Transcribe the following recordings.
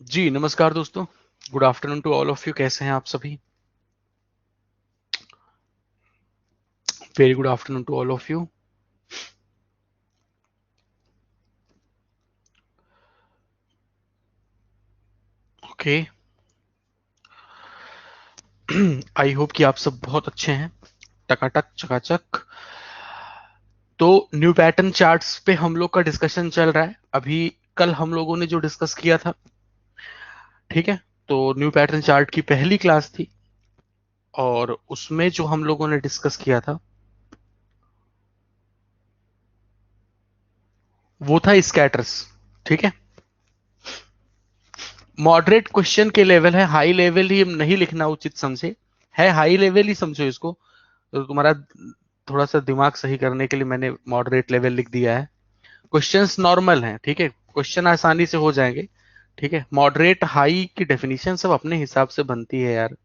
जी नमस्कार दोस्तों। Good afternoon to all of you. कैसे हैं आप सभी? Very good afternoon to all of you. Okay. I hope कि आप सब बहुत अच्छे हैं। टकाटक चकाचक। तो न्यू पैटर्न चार्ट्स पे हम लोग का डिस्कशन चल रहा है अभी। कल हम लोगों ने जो डिस्कस किया था, ठीक है, तो न्यू पैटर्न चार्ट की पहली क्लास थी और उसमें जो हम लोगों ने डिस्कस किया था वो था स्कैटर्स। ठीक है, मॉडरेट क्वेश्चन के लेवल है, हाई लेवल ही नहीं लिखना उचित समझे, है हाई लेवल ही समझो इसको। तो तुम्हारा थोड़ा सा दिमाग सही करने के लिए मैंने मॉडरेट लेवल लिख दिया है। क्वेश्चंस नॉर्मल हैं, ठीक है, क्वेश्चन आसानी से हो जाएंगे। ठीक है, मॉडरेट हाई की डेफिनेशन सब अपने हिसाब से बनती है यार।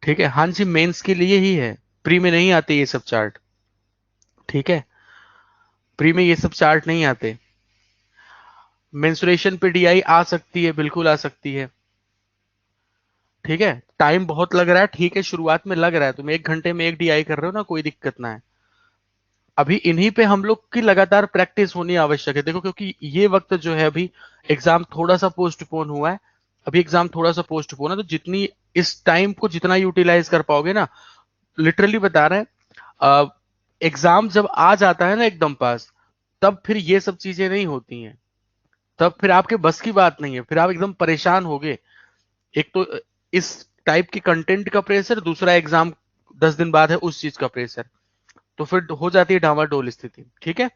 ठीक है, हाँ जी, मेंस के लिए ही है, प्री में नहीं आते ये सब चार्ट। ठीक है, प्री में ये सब चार्ट नहीं आते। मेंसुरेशन पे डीआई आ सकती है, बिल्कुल आ सकती है। ठीक है, टाइम बहुत लग रहा है, ठीक है, शुरुआत में लग रहा है, तुम 1 घंटे में एक डीआई कर रहे हो ना, कोई दिक्कत ना है। अभी इन्हीं पे हम लोग की लगातार प्रैक्टिस होनी आवश्यक है, देखो, क्योंकि ये वक्त जो है अभी एग्जाम थोड़ा सा पोस्टपोन हुआ है। अभी एग्जाम थोड़ा सा पोस्टपोन है, तो जितनी इस टाइम को जितना यूटिलाइज कर पाओगे ना, लिटरली बता रहे हैं, एग्जाम जब आ जाता है ना एकदम पास, तब फिर ये सब चीजें नहीं होती हैं। तब फिर आपके बस की बात नहीं है, फिर आप एकदम परेशान होगे। एक तो इस टाइप के कंटेंट का प्रेशर, दूसरा एग्जाम 10 दिन बाद है उस चीज का प्रेशर, तो फिर हो जाती है डामाडोल स्थिति। ठीक है,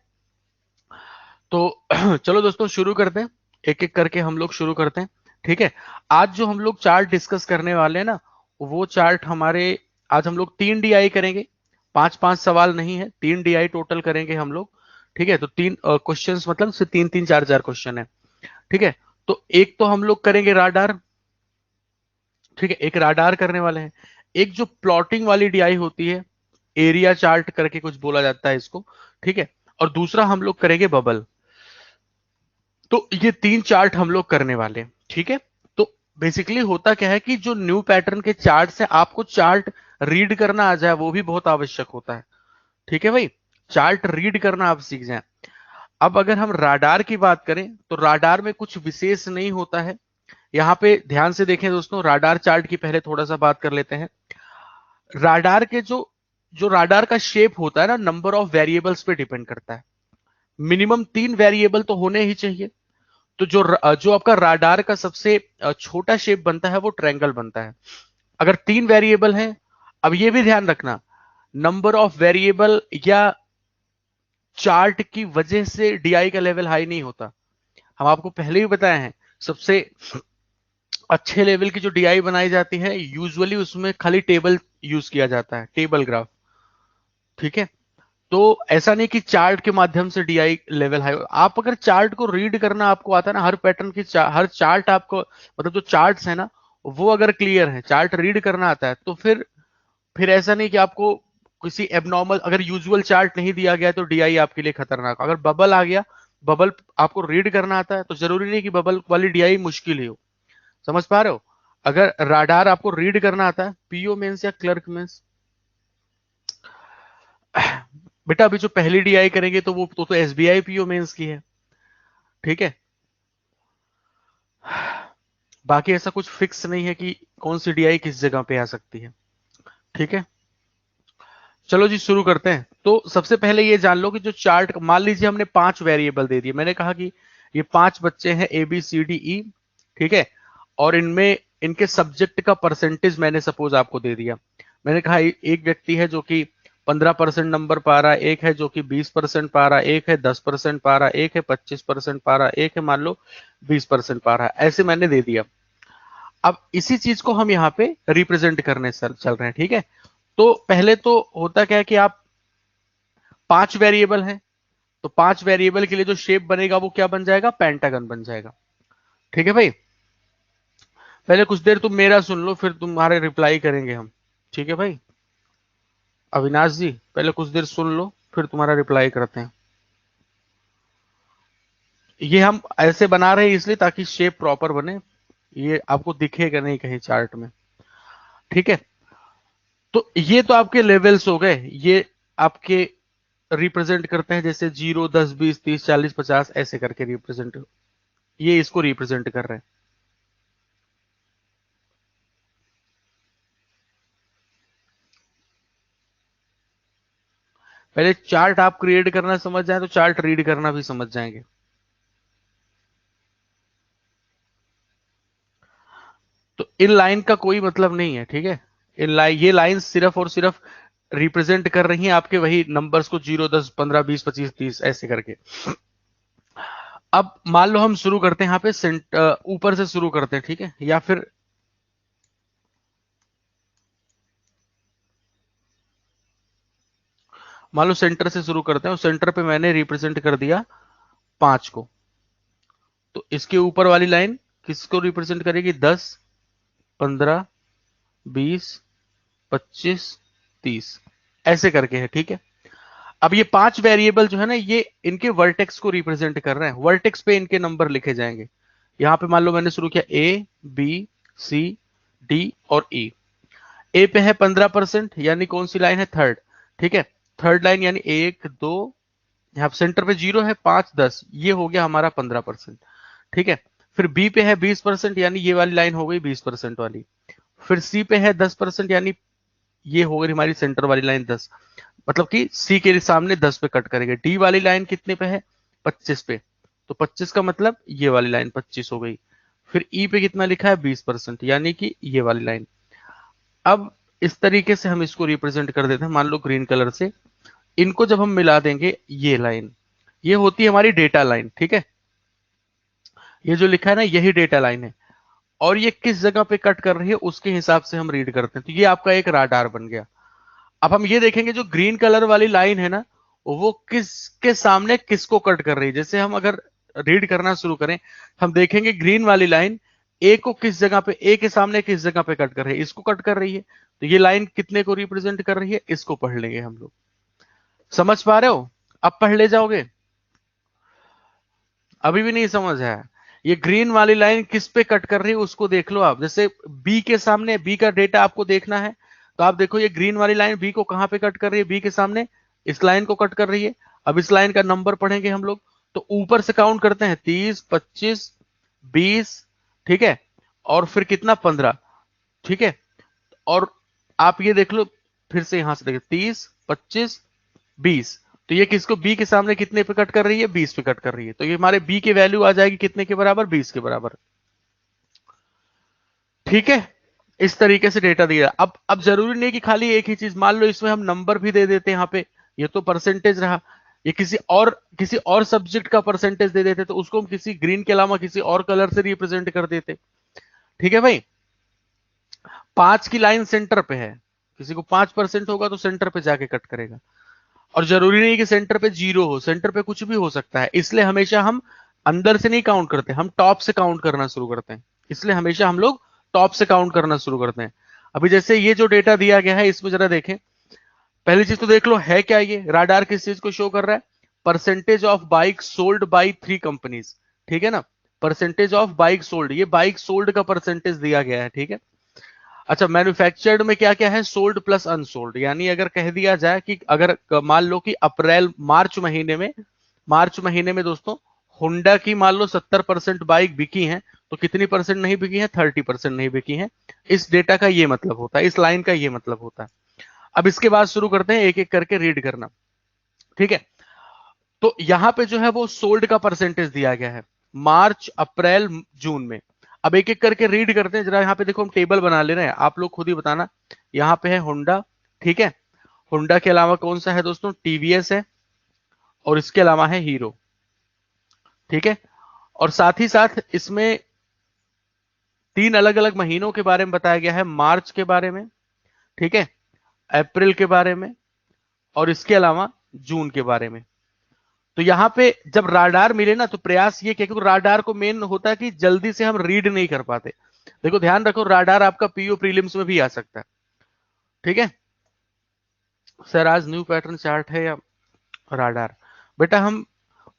तो चलो दोस्तों शुरू करते हैं, एक एक करके हम लोग शुरू करते हैं। ठीक है, आज जो हम लोग चार्ट डिस्कस करने वाले हैं ना, वो चार्ट हमारे, आज हम लोग 3 डीआई करेंगे। 5-5 सवाल नहीं है, 3 डीआई टोटल करेंगे हम लोग। ठीक है, तो 3 क्वेश्चंस, मतलब से 3-3 4-4 क्वेश्चन है। ठीक है, तो एक तो हम लोग करेंगे राडार। ठीक है, एक राडार करने वाले हैं। एक जो प्लॉटिंग वाली डीआई होती है, एरिया चार्ट करके कुछ बोला जाता है इसको। ठीक है, और दूसरा हम लोग करेंगे बबल। तो ये 3 चार्ट हम लोग करने वाले हैं। ठीक है, तो बेसिकली होता क्या है कि जो न्यू पैटर्न के चार्ट है, आपको चार्ट रीड करना आ जाए वो भी बहुत आवश्यक होता है। ठीक है भाई, चार्ट रीड करना आप सीख जाएं। अब अगर हम राडार की बात करें तो राडार में कुछ विशेष नहीं होता है। यहां पे ध्यान से देखें दोस्तों, राडार चार्ट की पहले थोड़ा सा बात कर लेते हैं। राडार के जो जो राडार का शेप होता है ना, नंबर ऑफ वेरिएबल्स पे डिपेंड करता है। मिनिमम 3 वेरिएबल तो होने ही चाहिए। तो जो आपका राडार का सबसे छोटा शेप बनता है वो ट्रायंगल बनता है, अगर 3 वेरिएबल है। अब ये भी ध्यान रखना, नंबर ऑफ वेरिएबल या चार्ट की वजह से डीआई का लेवल हाई नहीं होता। हम आपको पहले ही बताए हैं, सबसे अच्छे लेवल की जो डीआई बनाई जाती है यूजुअली उसमें खाली टेबल यूज किया जाता है, टेबल ग्राफ। ठीक है, तो ऐसा नहीं कि चार्ट के माध्यम से डीआई लेवल हाई। आप अगर चार्ट को रीड करना आपको आता है ना, हर पैटर्न की हर चार्ट आपको, मतलब जो चार्ट्स है ना, वो अगर क्लियर है, चार्ट रीड करना आता है, तो फिर ऐसा नहीं कि आपको किसी एबनॉर्मल, अगर यूजुअल चार्ट नहीं दिया गया तो डीआई आपके लिए खतरनाक। अगर बबल आ गया, बबल आपको रीड करना आता है, तो जरूरी नहीं कि बबल वाली डीआई मुश्किल ही हो। समझ पा रहे हो? अगर राडार आपको रीड करना आता है, पीओ मेंस या क्लर्क मेंस, बेटा अभी जो पहली डीआई करेंगे तो वो तो एसबीआई पीओ मेंस की है। ठीक है, बाकी ऐसा कुछ फिक्स नहीं है कि कौन सी डीआई किस जगह पे आ सकती है। ठीक है, चलो जी शुरू करते हैं। तो सबसे पहले ये जान लो कि जो चार्ट, मान लीजिए हमने 5 वेरिएबल दे दिए, मैंने कहा कि ये 5 बच्चे हैं ABCDE। ठीक है, और इनमें इनके सब्जेक्ट का परसेंटेज मैंने सपोज आपको दे दिया। मैंने कहा एक व्यक्ति है जो कि 15% नंबर पा रहा है, एक है जो कि 20% पा रहा है, एक है 10% पा रहा है, एक है 25% पा रहा है, एक है मान लो 20% पा रहा है, ऐसे मैंने दे दिया। अब इसी चीज को हम यहाँ पे रिप्रेजेंट करने चल रहे हैं। ठीक है, तो पहले तो होता क्या है कि आप 5 वेरिएबल हैं, तो 5 वेरिएबल के लिए जो शेप बनेगा वो क्या बन जाएगा, पेंटागन बन जाएगा। ठीक है भाई, पहले कुछ देर तुम मेरा सुन लो, फिर तुम्हारे रिप्लाई करेंगे हम। ठीक है भाई, अविनाश जी पहले कुछ देर सुन लो, फिर तुम्हारा रिप्लाई करते हैं। ये हम ऐसे बना रहे हैं इसलिए ताकि शेप प्रॉपर बने, ये आपको दिखेगा नहीं कहीं चार्ट में। ठीक है, तो ये तो आपके लेवल्स हो गए, ये आपके रिप्रेजेंट करते हैं जैसे 0, 10, 20, 30, 40, 50 ऐसे करके रिप्रेजेंट, ये इसको रिप्रेजेंट कर रहे हैं। पहले चार्ट आप क्रिएट करना समझ जाए तो चार्ट रीड करना भी समझ जाएंगे। तो इन लाइन का कोई मतलब नहीं है, ठीक है। इन लाइन, ये लाइन सिर्फ और सिर्फ रिप्रेजेंट कर रही हैं आपके वही नंबर्स को, 0, 10, 15, 20, 25, 30 ऐसे करके। अब मान लो हम शुरू करते हैं यहाँ पे ऊपर से शुरू करते हैं, ठीक है, या फिर मान लो सेंटर से शुरू करते हैं, और सेंटर पे मैंने रिप्रेजेंट कर दिया 5 को। तो इसके ऊपर वाली लाइन किसको रिप्रेजेंट करेगी? 10, 15, 20, 25, 30 ऐसे करके है, ठीक है। अब ये 5 वेरिएबल जो है ना, ये इनके वर्टेक्स को रिप्रेजेंट कर रहे हैं, वर्टेक्स पे इनके नंबर लिखे जाएंगे। यहां पे मान लो मैंने शुरू किया ए, बी, सी, डी और ई। ए पे है 15%, यानी कौन सी लाइन है? थर्ड, ठीक है। थर्ड लाइन यानी 1, 2, यहाँ सेंटर पे 0 है, 5, 10, ये हो गया हमारा 15%, ठीक है। फिर बी पे है 20%, यानी ये वाली लाइन हो गई 20% वाली। फिर सी पे है 10%, यानी ये हो गई हमारी सेंटर वाली लाइन 10, मतलब कि सी के सामने 10 पे कट करेंगे। डी वाली लाइन कितने पे है? 25 पे, तो 25 का मतलब ये वाली लाइन 25 हो गई। फिर ई पे कितना लिखा है? 20%, यानी कि ये वाली लाइन। अब इस तरीके से हम इसको रिप्रेजेंट कर देते हैं, मान लो ग्रीन कलर से। इनको जब हम मिला देंगे, ये लाइन, ये होती है हमारी डेटा लाइन, ठीक है। ये जो लिखा है ना, यही डेटा लाइन है, और ये किस जगह पे कट कर रही है उसके हिसाब से हम रीड करते हैं। तो ये आपका एक राडार बन गया। अब हम ये देखेंगे जो ग्रीन कलर वाली लाइन है ना, वो किसके सामने किसको कट कर रही है। जैसे हम अगर रीड करना शुरू करें, हम देखेंगे ग्रीन वाली लाइन ए को किस जगह पे, ए के सामने किस जगह पे कट कर रही है? इसको कट कर रही है। तो ये लाइन कितने को रिप्रेजेंट कर रही है? इसको पढ़ लेंगे हम लोग। समझ पा रहे हो? अब पढ़ ले जाओगे? अभी भी नहीं समझ है? ये ग्रीन वाली लाइन किस पे कट कर रही है उसको देख लो आप। जैसे बी के सामने, बी का डेटा आपको देखना है, तो आप देखो ये ग्रीन वाली लाइन बी को कहां पे कट कर रही है? बी के सामने इस लाइन को कट कर रही है। अब इस लाइन का नंबर पढ़ेंगे हम लोग, तो ऊपर से काउंट करते हैं, 30, 25, 20, ठीक है, और फिर कितना? 15, ठीक है। और आप ये देख लो, फिर से यहां से देखिए, 30, 25, 20, तो ये किसको, बी के सामने कितने पे कट कर रही है? 20 पे कट कर रही है। तो ये हमारे बी की वैल्यू आ जाएगी कितने के बराबर? 20 के बराबर, ठीक है। इस तरीके से डेटा दिया। अब जरूरी नहीं कि खाली एक ही चीज, मान लो इसमें हम नंबर भी दे देते हैं यहाँ पे, ये तो परसेंटेज रहा। ये किसी और सब्जेक्ट का परसेंटेज दे देते तो उसको हम किसी ग्रीन के अलावा किसी और कलर से रिप्रेजेंट कर देते, ठीक है भाई। 5 की लाइन सेंटर पे है, किसी को 5% होगा तो सेंटर पे जाके कट करेगा। और जरूरी नहीं कि सेंटर पे 0 हो, सेंटर पे कुछ भी हो सकता है। इसलिए हमेशा हम अंदर से नहीं काउंट करते, हम टॉप से काउंट करना शुरू करते हैं। इसलिए हमेशा हम लोग टॉप से काउंट करना शुरू करते हैं। अभी जैसे ये जो डेटा दिया गया है, इसमें जरा देखें। पहली चीज तो देख लो है क्या, ये राडार किस चीज को शो कर रहा है? Percentage of bike sold by 3 companies, ठीक है ना। परसेंटेज ऑफ बाइक सोल्ड, ये बाइक सोल्ड का परसेंटेज दिया गया है, ठीक है। अच्छा, मैन्युफैक्चर्ड में क्या क्या है? सोल्ड प्लस अनसोल्ड, यानी अगर कह दिया जाए कि अगर मान लो कि अप्रैल मार्च महीने में दोस्तों, होंडा की मान लो 70% बाइक बिकी हैं, तो कितनी परसेंट नहीं बिकी हैं? 30% नहीं बिकी हैं। इस डेटा का ये मतलब होता है, इस लाइन का ये मतलब होता है। अब इसके बाद शुरू करते हैं एक एक करके रीड करना, ठीक है। तो यहां पे जो है वो सोल्ड का परसेंटेज दिया गया है, मार्च, अप्रैल, जून में। अब एक एक करके रीड करते हैं जरा। यहां पे देखो हम टेबल बना ले रहे हैं, आप लोग खुद ही बताना। यहां पे है होंडा, ठीक है। होंडा के अलावा कौन सा है दोस्तों? टीवीएस है, और इसके अलावा है हीरो, ठीक है। और साथ ही साथ इसमें 3 अलग अलग महीनों के बारे में बताया गया है, मार्च के बारे में, ठीक है, अप्रैल के बारे में, और इसके अलावा जून के बारे में। तो यहां पे जब राडार मिले ना, तो प्रयास ये किया, क्योंकि राडार को मेन होता है कि जल्दी से हम रीड नहीं कर पाते। देखो ध्यान रखो, राडार आपका पीओ प्रीलिम्स में भी आ सकता है, ठीक है। सर आज न्यू पैटर्न चार्ट है या राडार? बेटा हम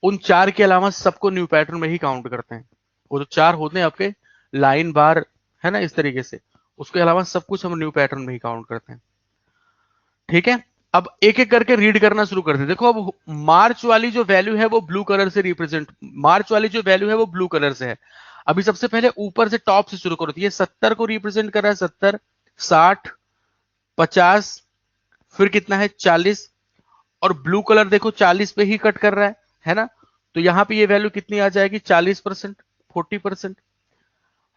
उन 4 के अलावा सबको न्यू पैटर्न में ही काउंट करते हैं। वो जो 4 होते हैं आपके लाइन बार, है ना, इस तरीके से। उसके अलावा सब कुछ हम न्यू पैटर्न में ही काउंट करते हैं। ठीक है, अब एक एक करके रीड करना शुरू करते हैं। देखो अब मार्च वाली जो वैल्यू है वो ब्लू कलर से रिप्रेजेंट, मार्च वाली जो वैल्यू है वो ब्लू कलर से है। अभी सबसे पहले ऊपर से टॉप से शुरू करो, तो ये 70 को रिप्रेजेंट कर रहा है, 70, 60, 50, फिर कितना है 40, और ब्लू कलर देखो 40 पे ही कट कर रहा है ना। तो यहां पे ये वैल्यू कितनी आ जाएगी, 40%, 40%।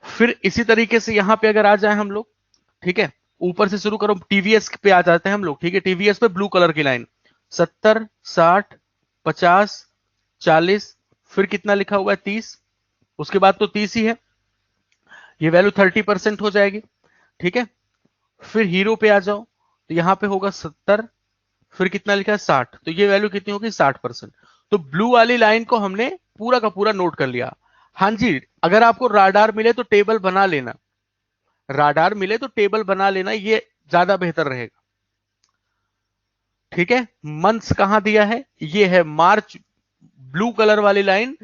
फिर इसी तरीके से यहां पे अगर आ जाए हम लोग, ठीक है, ऊपर से शुरू करो, टीवीएस पे आ जाते हैं हम लोग। ठीक है, टीवीएस पे ब्लू कलर की लाइन 70, 60, 50, 40, फिर कितना लिखा हुआ है 30, उसके बाद तो 30 ही है, ये वैल्यू 30% हो जाएगी। ठीक है, फिर हीरो पे आ जाओ, तो यहां पे होगा 70, फिर कितना लिखा है 60, तो ये वैल्यू कितनी होगी 60%। तो ब्लू वाली लाइन को हमने पूरा का पूरा नोट कर लिया। हाँ जी, अगर आपको राडार मिले तो टेबल बना लेना, राडार मिले तो टेबल बना लेना, ये ज्यादा बेहतर रहेगा। ठीक है, मंथ्स कहां दिया है, ये है मार्च, ब्लू कलर वाली लाइन,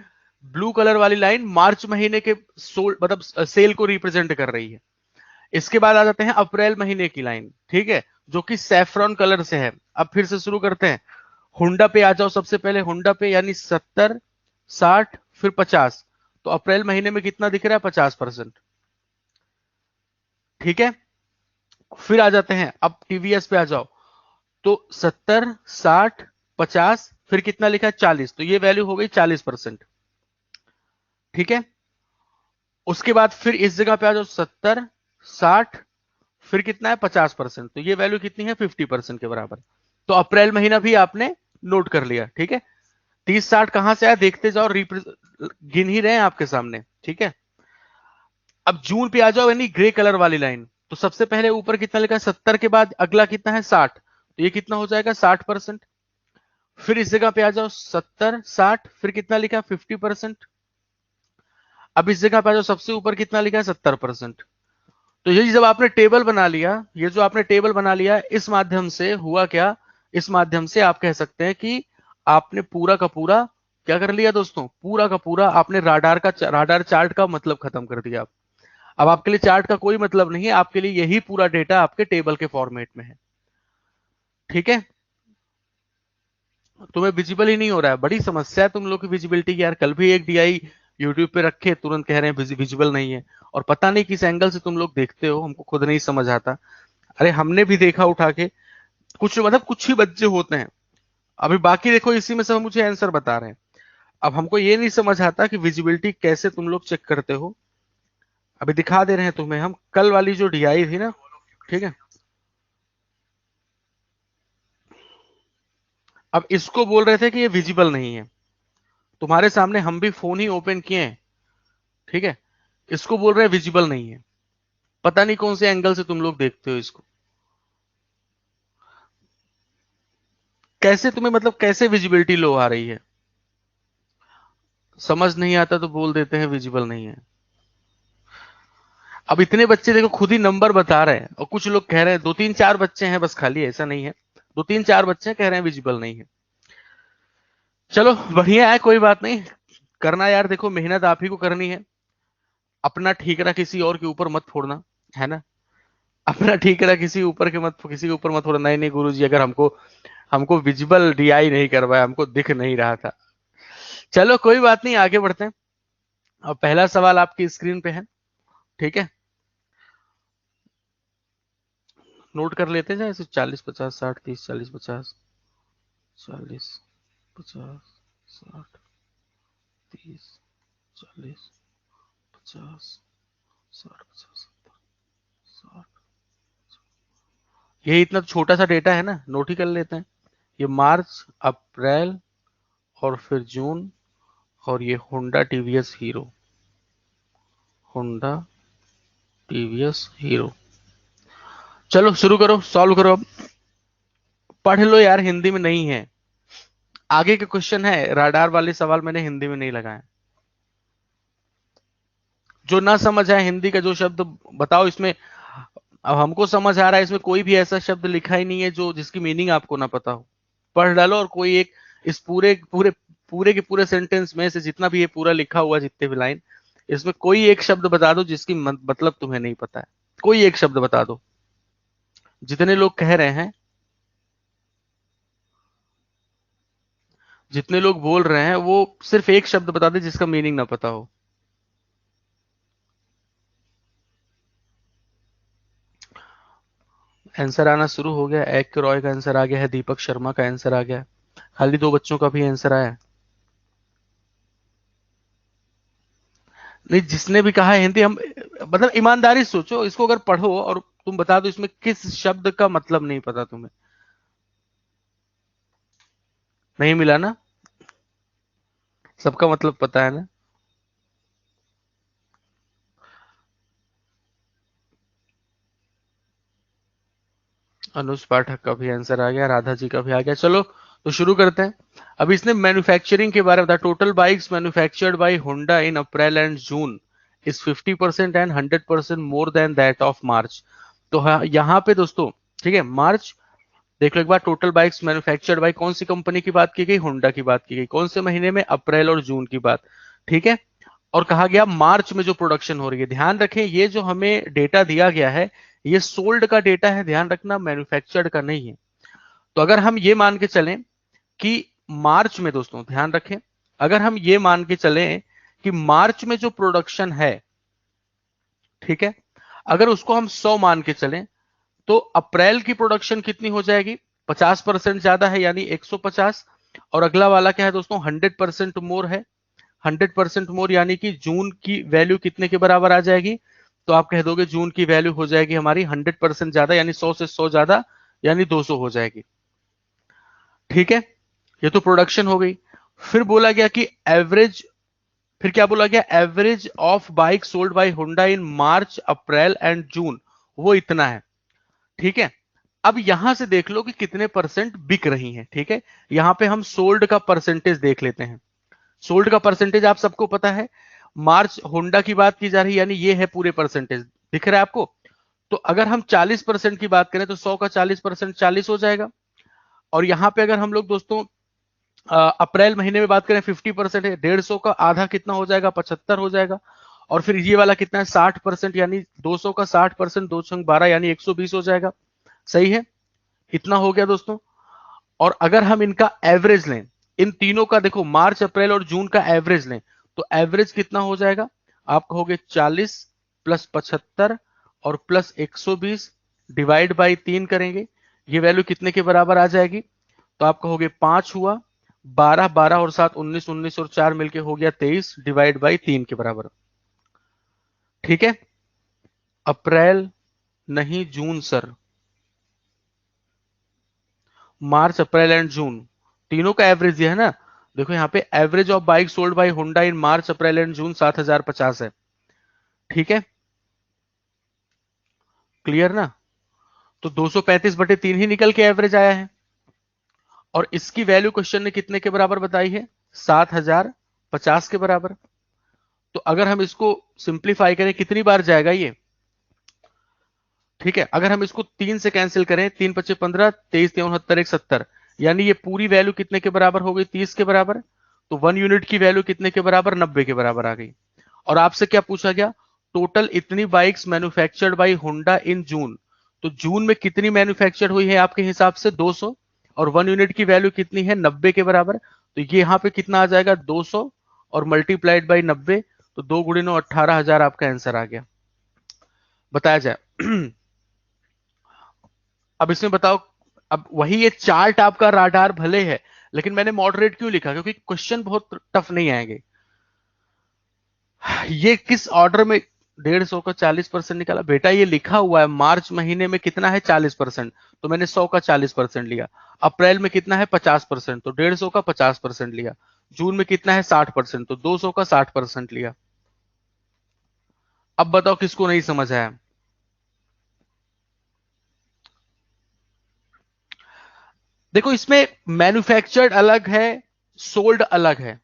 ब्लू कलर वाली लाइन मार्च महीने के मतलब सेल को रिप्रेजेंट कर रही है। इसके बाद आ जाते हैं अप्रैल महीने की लाइन, ठीक है, जो कि सैफरॉन कलर से है। अब फिर से शुरू करते हैं, हुंडा पे आ जाओ, सबसे पहले हुंडा पे, यानी 70, 60, फिर 50, तो अप्रैल महीने में कितना दिख रहा है 50%। ठीक है, फिर आ जाते हैं, अब टीवीएस पे आ जाओ, तो 70, 60, 50, फिर कितना लिखा है 40, तो ये वैल्यू हो गई 40%। ठीक है, उसके बाद फिर इस जगह पे आ जाओ, 70, 60, फिर कितना है 50%, तो ये वैल्यू कितनी है 50% के बराबर। तो अप्रैल महीना भी आपने नोट कर लिया। ठीक है, 30, 60 कहां से आया देखते जाओ, गिन ही रहे हैं आपके सामने। ठीक है, अब जून पे आ जाओ, यानी ग्रे कलर वाली लाइन, तो सबसे पहले ऊपर कितना लिखा है 70, के बाद अगला कितना है 60, तो ये कितना हो जाएगा 60%। फिर इस जगह पे आ जाओ 70, 60, फिर कितना लिखा है 50%। अब इस जगह पे आ जाओ, सबसे ऊपर कितना लिखा है 70%। तो ये जब आपने टेबल बना लिया, ये जो आपने टेबल बना लिया, इस माध्यम से हुआ क्या, इस माध्यम से आप कह सकते हैं कि आपने पूरा का पूरा क्या कर लिया दोस्तों, पूरा का पूरा आपने राडार चार्ट का मतलब खत्म कर दिया। अब आपके लिए चार्ट का कोई मतलब नहीं है, आपके लिए यही पूरा डेटा आपके टेबल के फॉर्मेट में है। ठीक है, तुम्हें विजिबल ही नहीं हो रहा है, बड़ी समस्या है तुम लोग की विजिबिलिटी की यार। कल भी एक डीआई यूट्यूब पे रखे, तुरंत कह रहे हैं विजिबल नहीं है, और पता नहीं किस एंगल से तुम लोग देखते हो, हमको खुद नहीं समझ आता। अरे हमने भी देखा उठा के, कुछ मतलब कुछ ही बच्चे होते हैं, अभी बाकी देखो इसी में सब मुझे आंसर बता रहे हैं। अब हमको ये नहीं समझ आता कि विजिबिलिटी कैसे तुम लोग चेक करते हो। अभी दिखा दे रहे हैं तुम्हें हम, कल वाली जो डीआई थी ना, ठीक है, अब इसको बोल रहे थे कि ये विजिबल नहीं है, तुम्हारे सामने हम भी फोन ही ओपन किए हैं। ठीक है, इसको बोल रहे हैं विजिबल नहीं है, पता नहीं कौन से एंगल से तुम लोग देखते हो इसको, कैसे तुम्हें मतलब कैसे विजिबिलिटी लो आ रही है, समझ नहीं आता तो बोल देते हैं विजिबल नहीं है। अब इतने बच्चे देखो खुद ही नंबर बता रहे हैं, और कुछ लोग कह रहे हैं, दो तीन चार बच्चे हैं बस, खाली ऐसा नहीं है, दो तीन चार बच्चे कह रहे हैं विजिबल नहीं है। चलो बढ़िया है, कोई बात नहीं, करना यार, देखो मेहनत आप ही को करनी है, अपना ठीकरा किसी और के ऊपर मत फोड़ना, है ना, अपना ठीकरा किसी के ऊपर मत फोड़ना। नहीं नहीं गुरु जी, अगर हमको हमको विजिबल डीआई नहीं करवाया, हमको दिख नहीं रहा था। चलो कोई बात नहीं, आगे बढ़ते हैं। अब पहला सवाल आपकी स्क्रीन पे है, ठीक है, नोट कर लेते हैं जैसे 40, 50, 60, 30, 40, 50, 40, 50, 60, 30, 40, 50, 60, 50, 60। ये इतना छोटा सा डेटा है ना, नोट ही कर लेते हैं। ये मार्च, अप्रैल, और फिर जून, और ये Honda TVS hero, Honda TVS hero. चलो शुरू करो, सॉल्व करो अब, पढ़ लो यार, हिंदी में नहीं है, आगे के क्वेश्चन है, राडार वाले सवाल मैंने हिंदी में नहीं लगाए। जो ना समझ आए हिंदी का जो शब्द बताओ इसमें। अब हमको समझ आ रहा है, इसमें कोई भी ऐसा शब्द लिखा ही नहीं है जो जिसकी मीनिंग आपको ना पता हो, पढ़ डालो, और कोई एक इस पूरे पूरे पूरे के पूरे सेंटेंस में से जितना भी ये पूरा लिखा हुआ जितने भी लाइन, इसमें कोई एक शब्द बता दो जिसकी मतलब तुम्हें नहीं पता है, कोई एक शब्द बता दो। जितने लोग कह रहे हैं, जितने लोग बोल रहे हैं, वो सिर्फ एक शब्द बता दे जिसका मीनिंग ना पता हो। आंसर आना शुरू हो गया। एक रॉय का आंसर आ गया है, दीपक शर्मा का आंसर आ गया है, खाली दो बच्चों का भी आंसर आया है। नहीं, जिसने भी कहा है हिंदी, हम मतलब ईमानदारी से सोचो, इसको अगर पढ़ो और तुम बता दो इसमें किस शब्द का मतलब नहीं पता तुम्हें। नहीं मिला ना? सबका मतलब पता है ना? अनुज पाठक का भी आंसर आ गया, राधा जी का भी आ गया। चलो तो शुरू करते हैं। अब इसने मैन्युफैक्चरिंग के बारे में बताया। Total bikes manufactured by Honda in April and June is 50% and 100% more than that of March. तो हाँ, यहाँ पे दोस्तों, ठीक है, मार्च देख लो एक बार। टोटल बाइक्स मैन्युफैक्चर्ड बाय कौन सी कंपनी की बात की गई? होंडा की बात की गई। कौन से महीने में? अप्रैल और जून की बात, ठीक है। और कहा गया मार्च में जो प्रोडक्शन हो रही है। ध्यान रखें, ये जो हमें डेटा दिया गया है, ये सोल्ड का डेटा है, ध्यान रखना, मैन्युफैक्चर्ड का नहीं है। तो अगर हम ये मान के चलें कि मार्च में, दोस्तों ध्यान रखें, अगर हम ये मान के चलें कि मार्च में जो प्रोडक्शन है, ठीक है, अगर उसको हम 100 मान के चलें, तो अप्रैल की प्रोडक्शन कितनी हो जाएगी? 50% ज्यादा है, यानी 150। और अगला वाला क्या है दोस्तों? 100% मोर है। 100% मोर यानी कि जून की वैल्यू कितने के बराबर आ जाएगी? तो आप कह दोगे जून की वैल्यू हो जाएगी हमारी 100% ज्यादा, यानी 100 से 100 ज्यादा, यानी 200 हो जाएगी, ठीक है। ये तो प्रोडक्शन हो गई। फिर बोला गया कि एवरेज, फिर क्या बोला गया? Average of bike sold bye Honda in March, April and June, वो इतना है, ठीक है। अब यहां से देख लो कि कितने परसेंट बिक रही हैं, ठीक है। यहां पे हम सोल्ड का परसेंटेज देख लेते हैं। सोल्ड का परसेंटेज आप सबको पता है, मार्च होंडा की बात की जा रही है, यानी ये है पूरे परसेंटेज, दिख रहा है आपको। तो अगर हम 40% की बात करें तो 100 का 40% 40 हो जाएगा। और यहां पे अगर हम लोग दोस्तों अप्रैल महीने में बात करें, 50% है, 150 का आधा कितना हो जाएगा? 75 हो जाएगा। और फिर ये वाला कितना है? 60%, यानी 200 का 60%, 2×12 यानी 120 हो जाएगा। सही है, इतना हो गया दोस्तों। और अगर हम इनका एवरेज लें, इन तीनों का देखो, मार्च, अप्रैल और जून का एवरेज लें, तो एवरेज कितना हो जाएगा? आप कहोगे 40 प्लस 75 और प्लस 120 डिवाइड बाई 3 करेंगे, ये वैल्यू कितने के बराबर आ जाएगी? तो आप कहोगे 5 हुआ, 12, 12 और 7 19, 19 और 4 मिलके हो गया 23 डिवाइड बाई 3 के बराबर, ठीक है। अप्रैल नहीं जून sir, March, April and June, तीनों का एवरेज ये है ना। देखो यहाँ पे average of bike sold bye Honda in March, April and June 7050 है, ठीक है, क्लियर ना। तो 235/3 ही निकल के एवरेज आया है। और इसकी वैल्यू क्वेश्चन ने कितने के बराबर बताई है? 7050 के बराबर। तो अगर हम इसको सिंप्लीफाई करें, कितनी बार जाएगा ये? ठीक है, अगर हम इसको 3 से कैंसिल करें, 3×5 = 15, 23, 3×3 = 170, यानी ये पूरी वैल्यू कितने के बराबर हो गई? 30 के बराबर। तो 1 यूनिट की वैल्यू कितने के बराबर? 90 के बराबर आ गई। और आपसे क्या पूछा गया? टोटल इतनी बाइक्स मैन्युफैक्चर्ड बाई होंडा इन जून। तो जून में कितनी मैन्युफैक्चर्ड हुई है आपके हिसाब से? 200। और 1 यूनिट की वैल्यू कितनी है? 90 के बराबर। तो ये यहाँ पे कितना आ जाएगा? 200 और मल्टीप्लाइड बाई 90, तो 2 × 9 18,000 आपका आंसर आ गया। बताया जाए। अब इसमें बताओ, अब वही ये चार्ट आपका राडार भले है, लेकिन मैंने मॉडरेट क्यों लिखा? क्योंकि क्वेश्चन बहुत टफ नहीं आएंगे। ये किस ऑर्डर में 150 का 40% निकाला? बेटा ये लिखा हुआ है मार्च महीने में कितना है? 40%, तो मैंने 100 का 40% लिया। अप्रैल में कितना है? 50%, तो 150 का 50% लिया। जून में कितना है? 60%, तो 200 का 60% लिया। अब बताओ किसको नहीं समझ आया? देखो, इसमें मैन्युफैक्चर्ड अलग है, सोल्ड अलग है।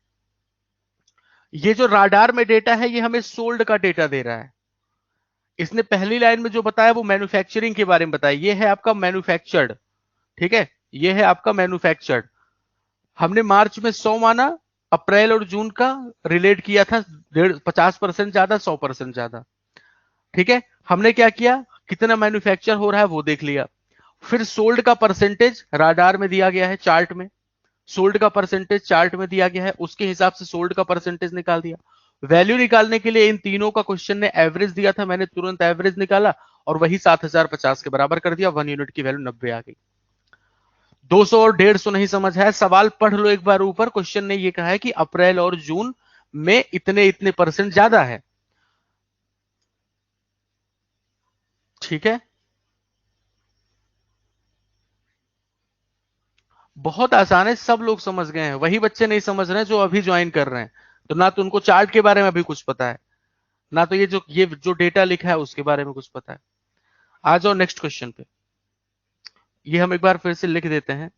ये जो राडार में डेटा है, ये हमें सोल्ड का डेटा दे रहा है। इसने पहली लाइन में जो बताया वो मैन्युफैक्चरिंग के बारे में बताया। ये है आपका मैन्युफैक्चर्ड, ठीक है, ये है आपका मैन्युफैक्चर्ड। हमने मार्च में 100 माना, अप्रैल और जून का रिलेट किया था 50% ज्यादा, 100% ज्यादा। ठीक है, हमने क्या किया, कितना मैन्युफैक्चर हो रहा है वो देख लिया। फिर सोल्ड का परसेंटेज राडार में दिया गया है, चार्ट में सोल्ड का परसेंटेज चार्ट में दिया गया है, उसके हिसाब से सोल्ड का परसेंटेज निकाल दिया। वैल्यू निकालने के लिए इन तीनों का क्वेश्चन ने एवरेज दिया था, मैंने तुरंत एवरेज निकाला और वही 7050 के बराबर कर दिया, 1 यूनिट की वैल्यू 90 आ गई। 200 और 150 नहीं समझ है, सवाल पढ़ लो एक बार ऊपर, क्वेश्चन ने ये कहा है कि अप्रैल और जून में इतने इतने परसेंट ज्यादा है। ठीक है, बहुत आसान है, सब लोग समझ गए हैं, वही बच्चे नहीं समझ रहे हैं जो अभी ज्वाइन कर रहे हैं। तो ना तो उनको चार्ट के बारे में अभी कुछ पता है, ना तो ये जो डेटा लिखा है उसके बारे में कुछ पता है। आ जाओ नेक्स्ट क्वेश्चन पे, ये हम एक बार फिर से लिख देते हैं।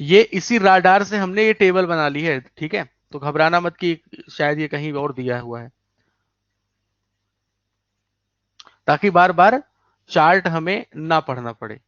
ये इसी राडार से हमने ये टेबल बना ली है, ठीक है, तो घबराना मत कि शायद ये कहीं और दिया हुआ है, ताकि बार बार चार्ट हमें ना पढ़ना पड़े।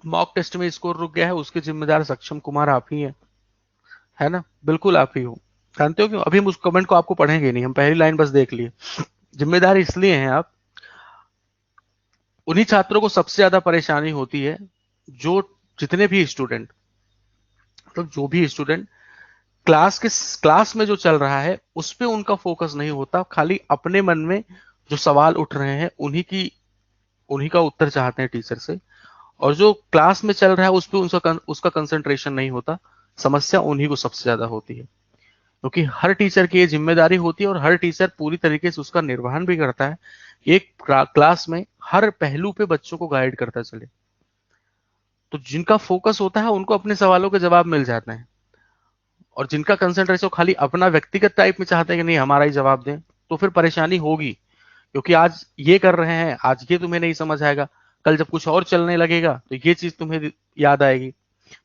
मॉक टेस्ट में स्कोर रुक गया है, उसके जिम्मेदार सक्षम कुमार आप ही हैं, है ना, बिल्कुल आप ही हो। जानते हो क्यों, अभी हम उस कमेंट को आपको पढ़ेंगे नहीं, हम पहली लाइन बस देख लिए। जिम्मेदार इसलिए हैं आप, उन्हीं छात्रों को सबसे ज्यादा परेशानी होती है जो, जितने भी स्टूडेंट, मतलब जो भी स्टूडेंट क्लास में जो चल रहा है उस पे उनका फोकस नहीं होता, खाली अपने मन में जो सवाल उठ रहे हैं उन्हीं का उत्तर चाहते हैं टीचर से, और जो क्लास में चल रहा है उस पे उसका कंसंट्रेशन नहीं होता। समस्या उन्हीं को सबसे ज्यादा होती है, क्योंकि हर टीचर की ये जिम्मेदारी होती है और हर टीचर पूरी तरीके से उसका निर्वहन भी करता है, एक क्लास में हर पहलू पे बच्चों को गाइड करता चले। तो जिनका फोकस होता है उनको अपने सवालों के जवाब मिल जाते हैं, और जिनका कंसंट्रेशन खाली अपना व्यक्तिगत टाइप में चाहते हैं कि नहीं हमारा ही जवाब दें, तो फिर परेशानी होगी। क्योंकि आज ये कर रहे हैं, आज ये तुम्हें नहीं समझ आएगा, कल जब कुछ और चलने लगेगा तो ये चीज तुम्हें याद आएगी,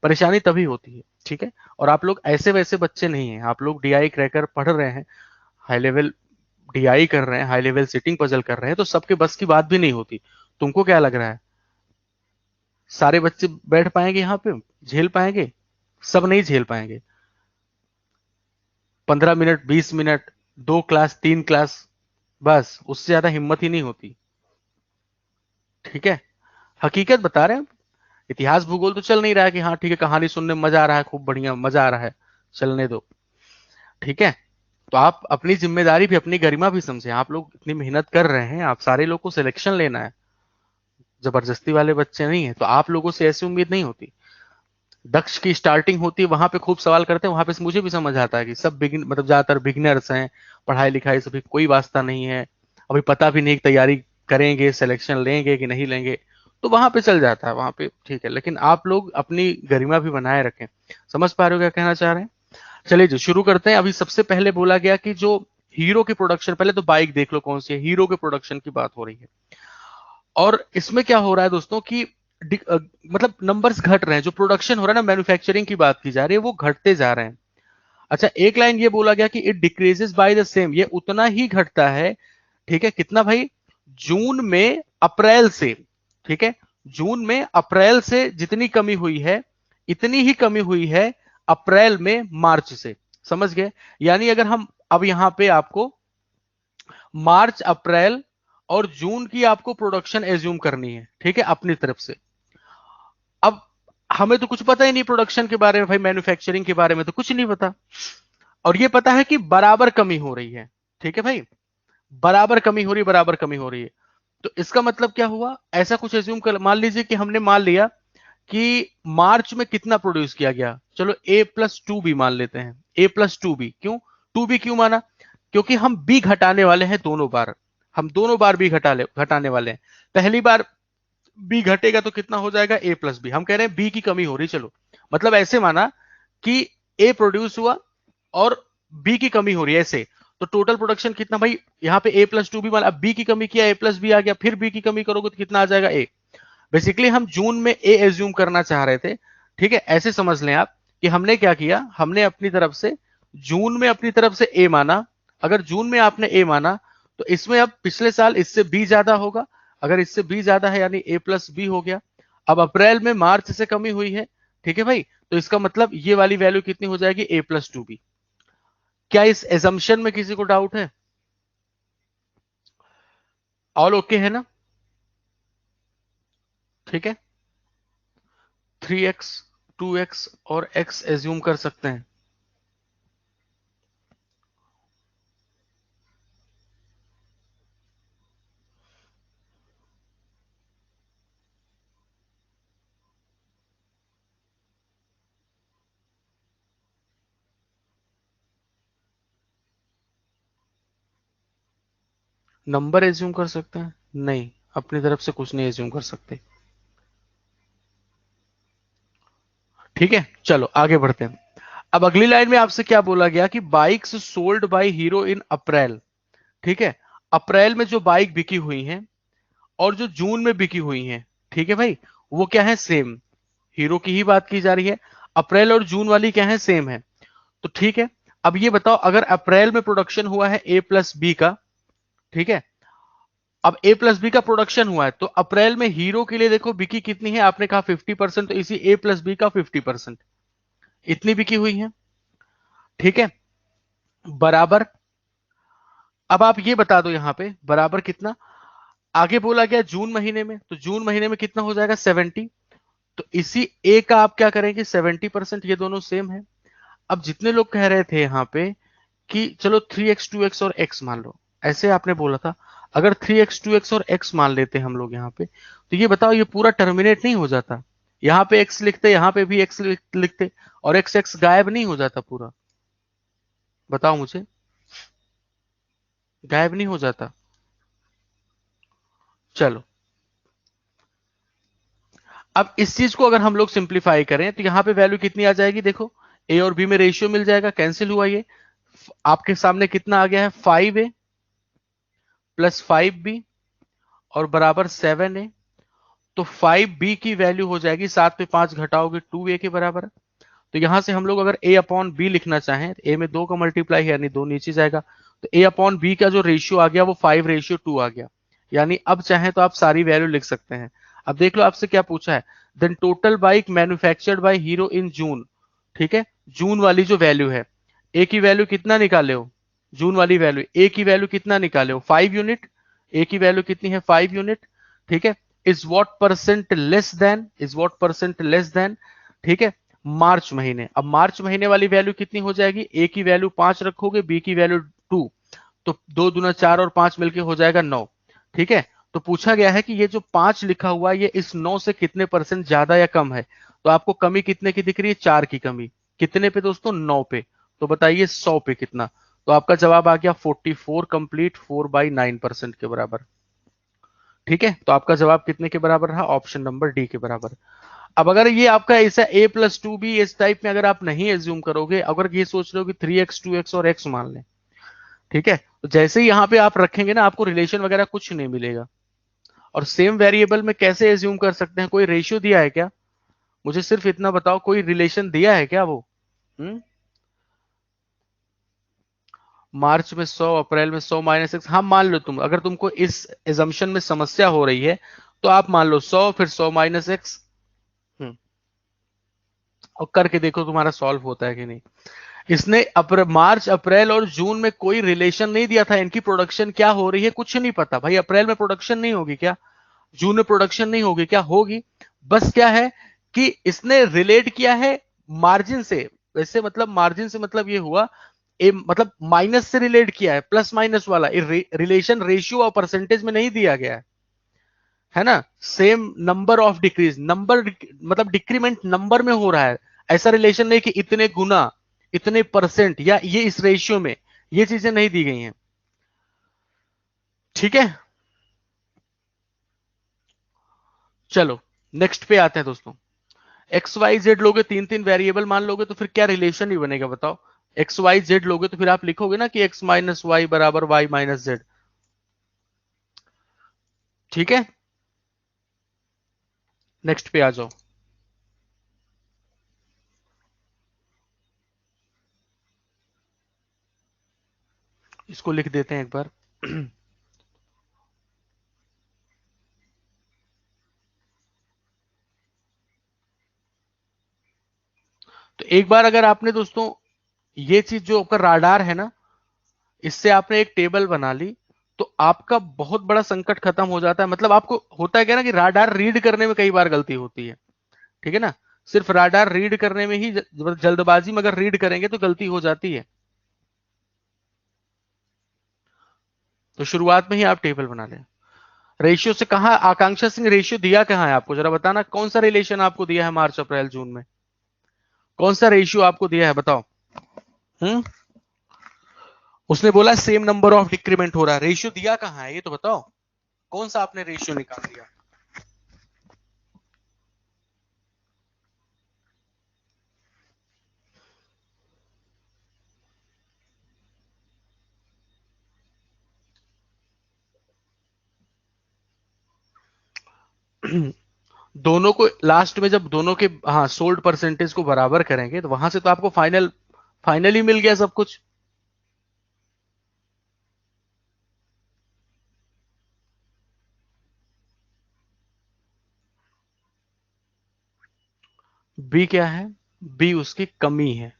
परेशानी तभी होती है। ठीक है, और आप लोग ऐसे वैसे बच्चे नहीं हैं, आप लोग डीआई क्रैकर पढ़ रहे हैं, हाई लेवल डीआई कर रहे हैं, हाई लेवल सिटिंग पजल कर रहे हैं, तो सबके बस की बात भी नहीं होती। तुमको क्या लग रहा है सारे बच्चे बैठ पाएंगे यहाँ पे, झेल पाएंगे? सब नहीं झेल पाएंगे। 15 मिनट, 20 मिनट, 2 क्लास, 3 क्लास, बस उससे ज्यादा हिम्मत ही नहीं होती। ठीक है, हकीकत बता रहे हैं। इतिहास भूगोल तो चल नहीं रहा है कि हाँ ठीक है कहानी सुनने में मजा आ रहा है, खूब बढ़िया मजा आ रहा है, चलने दो। ठीक है, तो आप अपनी जिम्मेदारी भी, अपनी गरिमा भी समझें, आप लोग इतनी मेहनत कर रहे हैं, आप सारे लोग को सिलेक्शन लेना है, जबरदस्ती वाले बच्चे नहीं है, तो आप लोगों से ऐसी उम्मीद नहीं होती। दक्ष की स्टार्टिंग होती है, वहां पे खूब सवाल करते हैं, वहां पे मुझे भी समझ आता है कि सब मतलब ज्यादातर बिगिनर्स हैं, पढ़ाई लिखाई से भी कोई वास्ता नहीं है, अभी पता भी नहीं तैयारी करेंगे सिलेक्शन लेंगे कि नहीं लेंगे, तो वहां पे चल जाता है, वहां पे ठीक है। लेकिन आप लोग अपनी गरिमा भी बनाए रखें। समझ पा रहे हो क्या कहना चाह रहे हैं? चलिए जो शुरू करते हैं। अभी सबसे पहले बोला गया कि जो हीरो की प्रोडक्शन, पहले तो बाइक देख लो कौन सी है, हीरो के प्रोडक्शन की बात हो रही है। और इसमें क्या हो रहा है दोस्तों कि मतलब नंबर्स घट रहे हैं, जो प्रोडक्शन हो रहा है ना, मैन्युफैक्चरिंग की बात की जा रही है, वो घटते जा रहे हैं। अच्छा, एक लाइन ये बोला गया कि it decreases by the same, ये उतना ही घटता है। ठीक है, कितना भाई? जून में अप्रैल से, ठीक है, जून में अप्रैल से जितनी कमी हुई है, इतनी ही कमी हुई है अप्रैल में मार्च से। समझ गए? यानी अगर हम अब यहां पे आपको मार्च अप्रैल और जून की आपको प्रोडक्शन एज्यूम करनी है, ठीक है, अपनी तरफ से। अब हमें तो कुछ पता ही नहीं प्रोडक्शन के बारे में भाई, मैन्युफैक्चरिंग के बारे में तो कुछ नहीं पता, और ये पता है कि बराबर कमी हो रही है, ठीक है भाई, बराबर कमी हो रही है, बराबर कमी हो रही है। तो इसका मतलब क्या हुआ, ऐसा कुछ एज्यूम कर, मान लीजिए कि हमने मान लिया कि मार्च में कितना प्रोड्यूस किया गया, चलो A+2B मान लेते हैं, A+2B, क्यों 2B क्यों माना, क्योंकि हम बी घटाने वाले हैं दोनों बार, हम दोनों बार बी घटाने वाले हैं। पहली बार बी घटेगा तो कितना हो जाएगा, A+B, हम कह रहे हैं बी की कमी हो रही, चलो मतलब ऐसे माना कि ए प्रोड्यूस हुआ और बी की कमी हो रही है ऐसे, तो टोटल प्रोडक्शन कितना भाई, यहाँ पे A+2B माना, अब बी की कमी किया, A+B आ गया, फिर बी की कमी करोगे तो कितना आ जाएगा, ए। बेसिकली हम जून में ए एज्यूम करना चाह रहे थे, ठीक है, ऐसे समझ लें आप कि हमने क्या किया, हमने अपनी तरफ से जून में अपनी तरफ से ए माना। अगर जून में आपने ए माना तो इसमें अब पिछले साल इससे बी ज्यादा होगा, अगर इससे बी ज्यादा है यानी A+B हो गया। अब अप्रैल में मार्च से कमी हुई है, ठीक है भाई, तो इसका मतलब ये वाली वैल्यू कितनी हो जाएगी, A+2B। क्या इस एजम्पशन में किसी को डाउट है, ऑल ओके है ना, ठीक है, 3x 2x और x एज्यूम कर सकते हैं। नंबर एज्यूम कर सकते हैं, नहीं, अपनी तरफ से कुछ नहीं एज्यूम कर सकते, ठीक है, चलो आगे बढ़ते हैं। अब अगली लाइन में आपसे क्या बोला गया कि bikes sold by Hero in April, ठीक है, अप्रैल में जो बाइक बिकी हुई हैं और जो जून में बिकी हुई हैं, ठीक है भाई, वो क्या है, सेम, हीरो की ही बात की जा रही है, अप्रैल और जून वाली क्या है, सेम है। तो ठीक है, अब ये बताओ अगर अप्रैल में प्रोडक्शन हुआ है A+B का, ठीक है, अब A+B का प्रोडक्शन हुआ है तो अप्रैल में हीरो के लिए देखो बिकी कितनी है, आपने कहा 50%, तो इसी A+B का 50%, इतनी बिकी हुई है, ठीक है, बराबर। अब आप ये बता दो यहां पे बराबर कितना, आगे बोला गया जून महीने में, तो जून महीने में कितना हो जाएगा, 70, तो इसी ए का आप क्या करेंगे, 70%, ये दोनों सेम है। अब जितने लोग कह रहे थे यहां पे कि चलो 3x 2x और x मान लो, ऐसे आपने बोला था, अगर 3x 2x और x मान लेते हम लोग यहाँ पे, तो ये बताओ ये पूरा टर्मिनेट नहीं हो जाता, यहाँ पे x लिखते, यहाँ पे भी x लिखते, और x x गायब नहीं हो जाता पूरा, बताओ मुझे, गायब नहीं हो जाता। चलो, अब इस चीज को अगर हम लोग सिंप्लीफाई करें तो यहाँ पे वैल्यू कितनी आ जाएगी, देखो ए और बी में रेशियो मिल जाएगा, कैंसिल हुआ ये, आपके सामने कितना आ गया है, 5A+5B और बराबर 7A, तो 5B की वैल्यू हो जाएगी, 7 पे 5 घटाओगे 2A के बराबर। तो यहां से हम लोग अगर A/B लिखना चाहें, ए में 2 का मल्टीप्लाई है यानी 2 नीचे जाएगा, तो A/B का जो रेशियो आ गया वो 5:2 आ गया, यानी अब चाहे तो आप सारी वैल्यू लिख सकते हैं। अब देख लो आपसे क्या पूछा है, then total bike manufactured by Hero in June, ठीक है, जून वाली जो वैल्यू है, ए की वैल्यू कितना निकाले हो, जून वाली वैल्यू, ए की वैल्यू कितना निकाले हो, 5 यूनिट, ए की वैल्यू कितनी है, 5 यूनिट, ठीक है, is what percent less than, is what percent less than, ठीक है, मार्च महीने। अब मार्च महीने वाली वैल्यू कितनी हो जाएगी, ए की वैल्यू 5 रखोगे, बी की वैल्यू 2, तो 2 दूना 4 और 5 मिलके हो जाएगा 9, ठीक है। तो पूछा गया है कि ये जो 5 लिखा हुआ है ये इस 9 से कितने परसेंट ज्यादा या कम है, तो आपको कमी कितने की दिख रही है, 4 की कमी, कितने पे दोस्तों, 9 पे, तो बताइए 100 पे कितना, तो आपका जवाब आ गया 44 कंप्लीट 4/9% के बराबर, ठीक है, तो आपका जवाब कितने के बराबर रहा, ऑप्शन नंबर डी के बराबर। अब अगर ये आपका ऐसा A+2B इस टाइप में अगर आप नहीं एज्यूम करोगे, अगर ये सोच रहे हो कि 3x 2x और x मान लें, ठीक है, तो जैसे ही यहाँ पे आप रखेंगे ना आपको रिलेशन वगैरह कुछ नहीं मिलेगा। और सेम वेरिएबल में कैसे एज्यूम कर सकते हैं, कोई रेशियो दिया है क्या, मुझे सिर्फ इतना बताओ, कोई रिलेशन दिया है क्या वो, हम्म, मार्च में 100, अप्रैल में 100 - x, हाँ मान लो, तुम अगर तुमको इस एजम्पशन में समस्या हो रही है तो आप मान लो 100 फिर 100 - x, और करके देखो तुम्हारा सॉल्व होता है कि नहीं। इसने मार्च अप्रैल और जून में कोई रिलेशन नहीं दिया था, इनकी प्रोडक्शन क्या हो रही है कुछ नहीं पता। भाई अप्रैल में प्रोडक्शन नहीं होगी क्या, जून में प्रोडक्शन नहीं होगी क्या, होगी। बस क्या है कि इसने रिलेट किया है मार्जिन से। वैसे मतलब मार्जिन से मतलब ये हुआ, मतलब माइनस से रिलेट किया है, प्लस माइनस वाला रिलेशन रेशियो और परसेंटेज में नहीं दिया गया है ना। Same number of decrease, number मतलब डिक्रीमेंट नंबर में हो रहा है, ऐसा रिलेशन नहीं कि इतने गुना, इतने परसेंट, या ये इस रेशियो में, ये चीजें नहीं दी गई हैं। ठीक है, चलो नेक्स्ट पे आते हैं दोस्तों। एक्स वाई जेड लोगे, तीन तीन वेरिएबल मान लोगे तो फिर क्या रिलेशन ही बनेगा बताओ। एक्स वाई जेड लोगे तो फिर आप लिखोगे ना कि एक्स माइनस वाई बराबर वाई माइनस जेड। ठीक है, नेक्स्ट पे आ जाओ। इसको लिख देते हैं एक बार। तो एक बार अगर आपने दोस्तों ये चीज जो आपका राडार है ना, इससे आपने एक टेबल बना ली, तो आपका बहुत बड़ा संकट खत्म हो जाता है। मतलब आपको होता है क्या ना कि राडार रीड करने में कई बार गलती होती है, ठीक है ना। सिर्फ राडार रीड करने में ही जल्दबाजी में अगर रीड करेंगे तो गलती हो जाती है। तो शुरुआत में ही आप टेबल बना लें। रेशियो से कहा आकांक्षा सिंह, रेशियो दिया कहां है आपको, जरा बताना कौन सा रिलेशन आपको दिया है मार्च अप्रैल जून में, कौन सा रेशियो आपको दिया है बताओ। हम्म, उसने बोला सेम नंबर ऑफ डिक्रीमेंट हो रहा है, रेशियो दिया कहां है ये तो बताओ, कौन सा आपने रेशियो निकाल दिया। दोनों को लास्ट में जब दोनों के, हाँ, सोल्ड परसेंटेज को बराबर करेंगे तो वहां से तो आपको फाइनली मिल गया सब कुछ। बी क्या है, बी उसकी कमी है।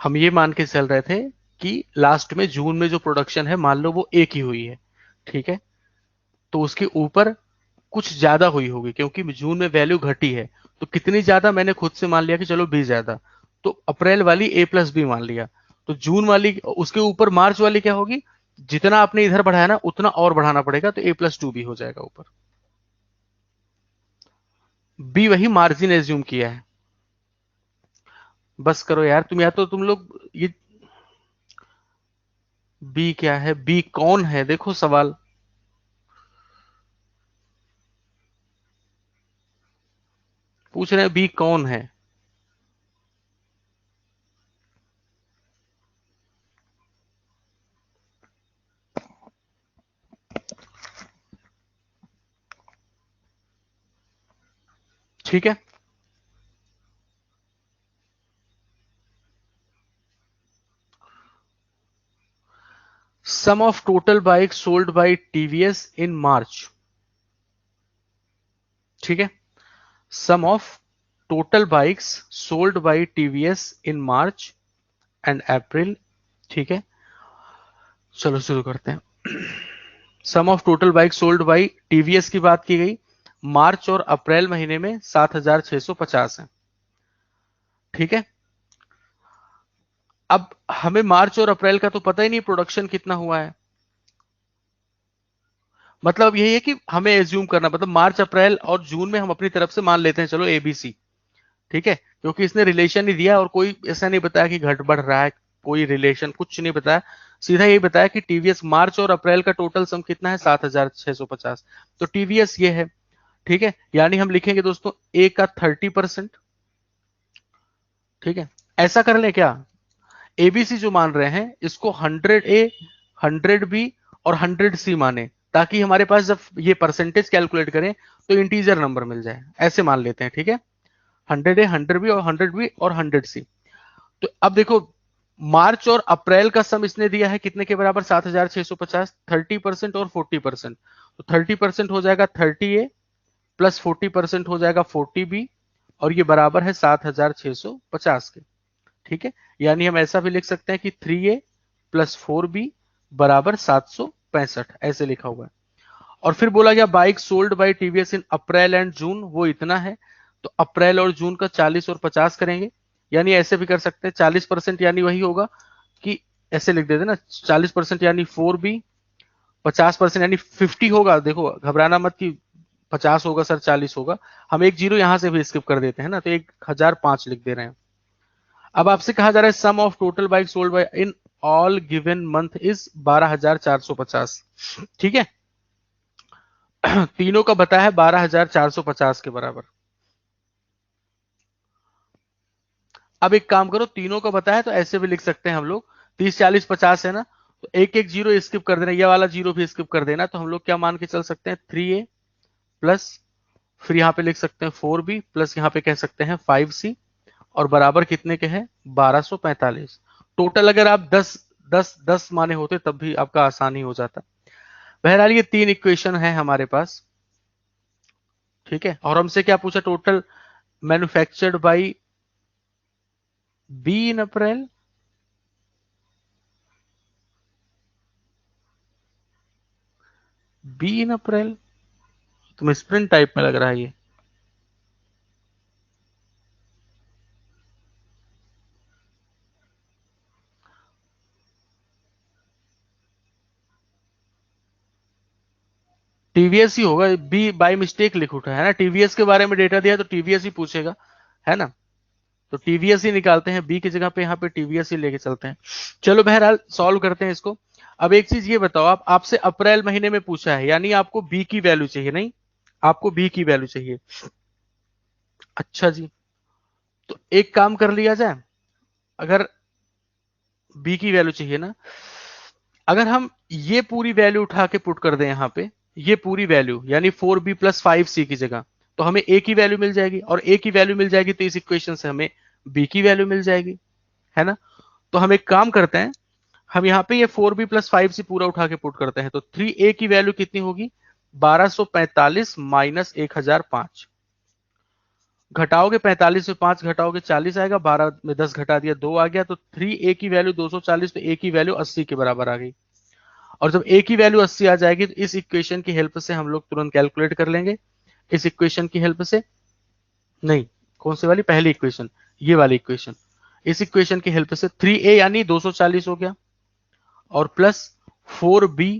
हम ये मान के चल रहे थे कि लास्ट में जून में जो प्रोडक्शन है मान लो वो एक ही हुई है, ठीक है, तो उसके ऊपर कुछ ज्यादा हुई होगी क्योंकि जून में वैल्यू घटी है। तो कितनी ज्यादा, मैंने खुद से मान लिया कि चलो बी ज्यादा, तो अप्रैल वाली ए प्लस बी मान लिया। तो जून वाली उसके ऊपर मार्च वाली क्या होगी, जितना आपने इधर बढ़ाया ना उतना और बढ़ाना पड़ेगा, तो ए प्लस टू बी हो जाएगा ऊपर। बी वही मार्जिन एज्यूम किया है। बस करो यार तुम, या तो तुम लोग ये, बी क्या है, बी कौन है देखो सवाल, पूछ रहे हैं बी कौन है। ठीक है, sum of total bike sold by TVS in March. ठीक है, sum of total bikes sold by TVS in March and April. ठीक है, चलो शुरू करते हैं। Sum of total bike sold by TVS की बात की गई, मार्च और अप्रैल महीने में 7650 है। ठीक है, अब हमें मार्च और अप्रैल का तो पता ही नहीं प्रोडक्शन कितना हुआ है। मतलब यही है कि हमें एज्यूम करना, मतलब मार्च अप्रैल और जून में हम अपनी तरफ से मान लेते हैं चलो एबीसी। ठीक है, क्योंकि इसने रिलेशन नहीं दिया और कोई ऐसा नहीं बताया कि घट बढ़ रहा है, कोई रिलेशन कुछ नहीं बताया, सीधा यही बताया कि टीवीएस मार्च और अप्रैल का टोटल सम कितना है 7650। तो टीवीएस ये है। ठीक है, यानी हम लिखेंगे दोस्तों ए का 30%। ठीक है, ऐसा कर ले क्या, एबीसी जो मान रहे हैं इसको 100 ए, 100 बी और 100 सी माने, ताकि हमारे पास जब ये परसेंटेज कैलकुलेट करें तो इंटीजर नंबर मिल जाए, ऐसे मान लेते हैं। ठीक है, 100 ए, 100 बी और 100 बी और 100 सी। तो अब देखो मार्च और अप्रैल का सम इसने दिया है कितने के बराबर, 7650, 30% और 40%। तो 30% हो जाएगा 30 ए प्लस 40% हो जाएगा 40 बी, और ये बराबर है 7650 के। ठीक है, यानी हम ऐसा भी लिख सकते हैं कि 3A प्लस 4B बराबर 765, ऐसे लिखा हुआ है। और फिर बोला गया bike sold by TVS in April and June, वो इतना है। तो अप्रैल और जून का 40 और 50 करेंगे, यानी ऐसे भी कर सकते हैं 40%, यानी वही होगा कि ऐसे लिख देते ना 40% यानी 4B, 50% यानी 50 होगा। देखो घबराना मत कि 50 होगा सर 40 होगा, हम एक जीरो यहां से भी स्किप कर देते हैं ना, तो 1005 लिख दे रहे हैं। अब आपसे कहा जा रहा है sum of total bike sold by in all given month is 12,450। ठीक है, तीनों का बताया है 12,450 के बराबर। अब एक काम करो, तीनों का बताया तो ऐसे भी लिख सकते हैं हम लोग, 30 40 50 है ना, तो एक एक जीरो स्किप कर देना, ये वाला जीरो भी स्किप कर देना, तो हम लोग क्या मान के चल सकते हैं 3A प्लस, फिर यहाँ पे लिख सकते हैं 4B प्लस यहाँ पे कह सकते हैं 5C, और बराबर कितने के हैं 1245। टोटल अगर आप 10 माने होते तब भी आपका आसानी हो जाता। बहरहाल ये तीन इक्वेशन है हमारे पास। ठीक है, और हमसे क्या पूछा, total manufactured by B in April, B in April, तुम स्प्रिंट टाइप में लग रहा है ये। टीवीएस ही होगा, बी बाय मिस्टेक लिख उठा है ना, टीवीएस के बारे में डेटा दिया है तो टीवीएस ही पूछेगा, है ना। तो टीवीएस ही निकालते हैं, बी की जगह पे यहाँ पे टीवीएस ही लेके चलते हैं। चलो बहरहाल सॉल्व करते हैं इसको। अब एक चीज ये बताओ, आप आपसे अप्रैल महीने में पूछा है, यानी आपको बी की वैल्यू चाहिए, नहीं आपको बी की वैल्यू चाहिए। अच्छा जी, तो एक काम कर लिया जाए, अगर बी की वैल्यू चाहिए ना, अगर हम ये पूरी वैल्यू उठा के पुट कर दें यहाँ पे, ये पूरी वैल्यू यानी 4B प्लस 5C की जगह, तो हमें ए की वैल्यू मिल जाएगी, और ए की वैल्यू मिल जाएगी तो इस इक्वेशन से हमें बी की वैल्यू मिल जाएगी, है ना। तो हम एक काम करते हैं, हम यहाँ पे ये 4B प्लस 5C पूरा उठा के पुट करते हैं, तो 3A की वैल्यू कितनी होगी 1245 माइनस 1005, घटाओगे 45 में 5 घटाओगे 40 आएगा, 12 में 10 घटा दिया 2 आ गया, तो 3A की वैल्यू 240, तो ए की वैल्यू 80 के बराबर आ गई। और जब ए की वैल्यू 80 आ जाएगी तो इस इक्वेशन की हेल्प से हम लोग तुरंत कैलकुलेट कर लेंगे, इस इक्वेशन की हेल्प से, नहीं कौन सी वाली, पहली इक्वेशन, ये वाली इक्वेशन, इस इक्वेशन की हेल्प से 3A यानी 240 हो गया, और प्लस 4B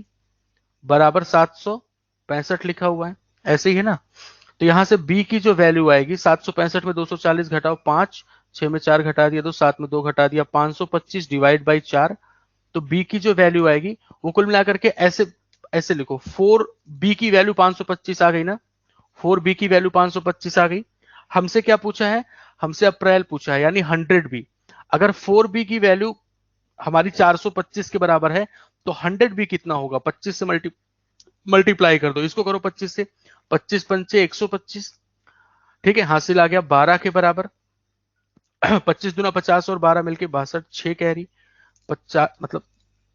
बराबर 765 लिखा हुआ है, ऐसे ही है ना। तो यहां से B की जो वैल्यू आएगी 765 में 240 घटाओ 5, 6 में 4 घटा दिया तो 7 में 2 घटा दिया 525 डिवाइड बाई 4, तो बी की जो वैल्यू आएगी वो कुल मिलाकर के ऐसे ऐसे लिखो, 4B की वैल्यू 525 आ गई ना, 4B की वैल्यू 525 आ गई। हमसे क्या पूछा है, हमसे अप्रैल पूछा है, यानी 100B। अगर 4B की वैल्यू हमारी 425 के बराबर है, तो 100B कितना होगा, 25 से मल्टीप्लाई कर दो, इसको करो 25 से, 25 पंचे 125। ठीक है, हासिल आ गया 12 के बराबर। 25 दुना 50 और 12 मिलके 62, 6 कैरी, 50 मतलब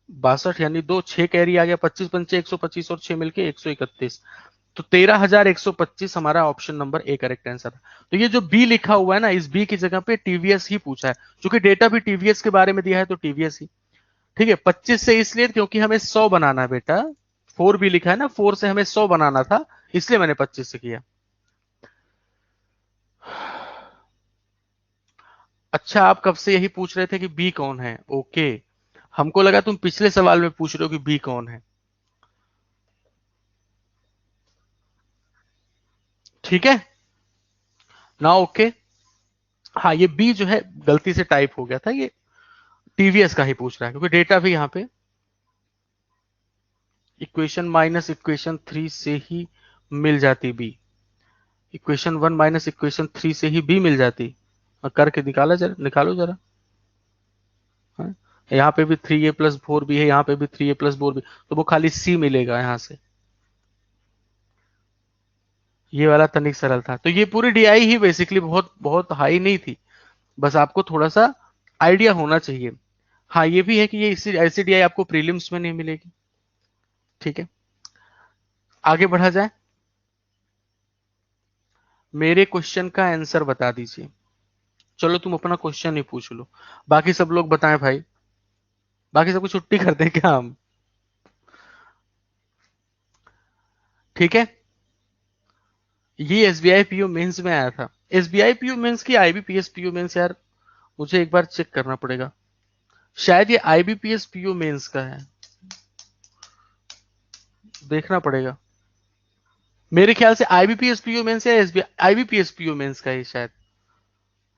62 यानी 2, 6 कैरी आ गया, 25 पंचे 125 और 6 मिलके 131, तो 13,125 हमारा option number A correct answer है। तो ये जो बी लिखा हुआ है ना, इस बी की जगह पे टीवीएस ही पूछा है, क्योंकि डेटा भी टीवीएस के बारे में दिया है तो टीवीएस ही। ठीक है, 25 से इसलिए क्योंकि हमें 100 बनाना है बेटा, 4B लिखा है ना, 4 से हमें 100 बनाना था, इसलिए मैंने 25 से किया। अच्छा, आप कब से यही पूछ रहे थे कि बी कौन है, ओके, हमको लगा तुम पिछले सवाल में पूछ रहे हो कि बी कौन है। ठीक है ना, ओके। हाँ, ये बी जो है गलती से टाइप हो गया था, ये टीवीएस का ही पूछ रहा है, क्योंकि डेटा भी यहाँ पे इक्वेशन माइनस इक्वेशन 3 से ही मिल जाती बी, इक्वेशन 1 माइनस इक्वेशन 3 से ही बी मिल जाती। और करके निकाला जरा, निकालो जरा। हाँ? यहाँ पे भी 3A प्लस 4B है, यहाँ पे भी 3A प्लस 4B, तो वो खाली सी मिलेगा यहाँ से। ये वाला तनिक सरल था, तो ये पूरी डीआई ही बेसिकली बहुत बहुत हाई नहीं थी, बस आपको थोड़ा सा आइडिया होना चाहिए। हाँ, ये भी है कि ये इसी ऐसी डीआई आपको प्रीलिम्स में नहीं मिलेगी। ठीक है, आगे बढ़ा जाए, मेरे क्वेश्चन का आंसर बता दीजिए। चलो तुम अपना क्वेश्चन ही पूछ लो, बाकी सब लोग बताएं भाई, बाकी सबको छुट्टी कर दें क्या हम? ठीक है, ये एसबीआई पीओ मेंस में आया था। एसबीआई पीओ मेंस की आईबीपीएस पीओ मेंस, यार मुझे एक बार चेक करना पड़ेगा, शायद ये आईबीपीएस पीओ मेंस का है, देखना पड़ेगा। मेरे ख्याल से आईबीपीएस पीओ मेंस या एसबीआई आईबीपीएस पीओ मेंस का ही शायद,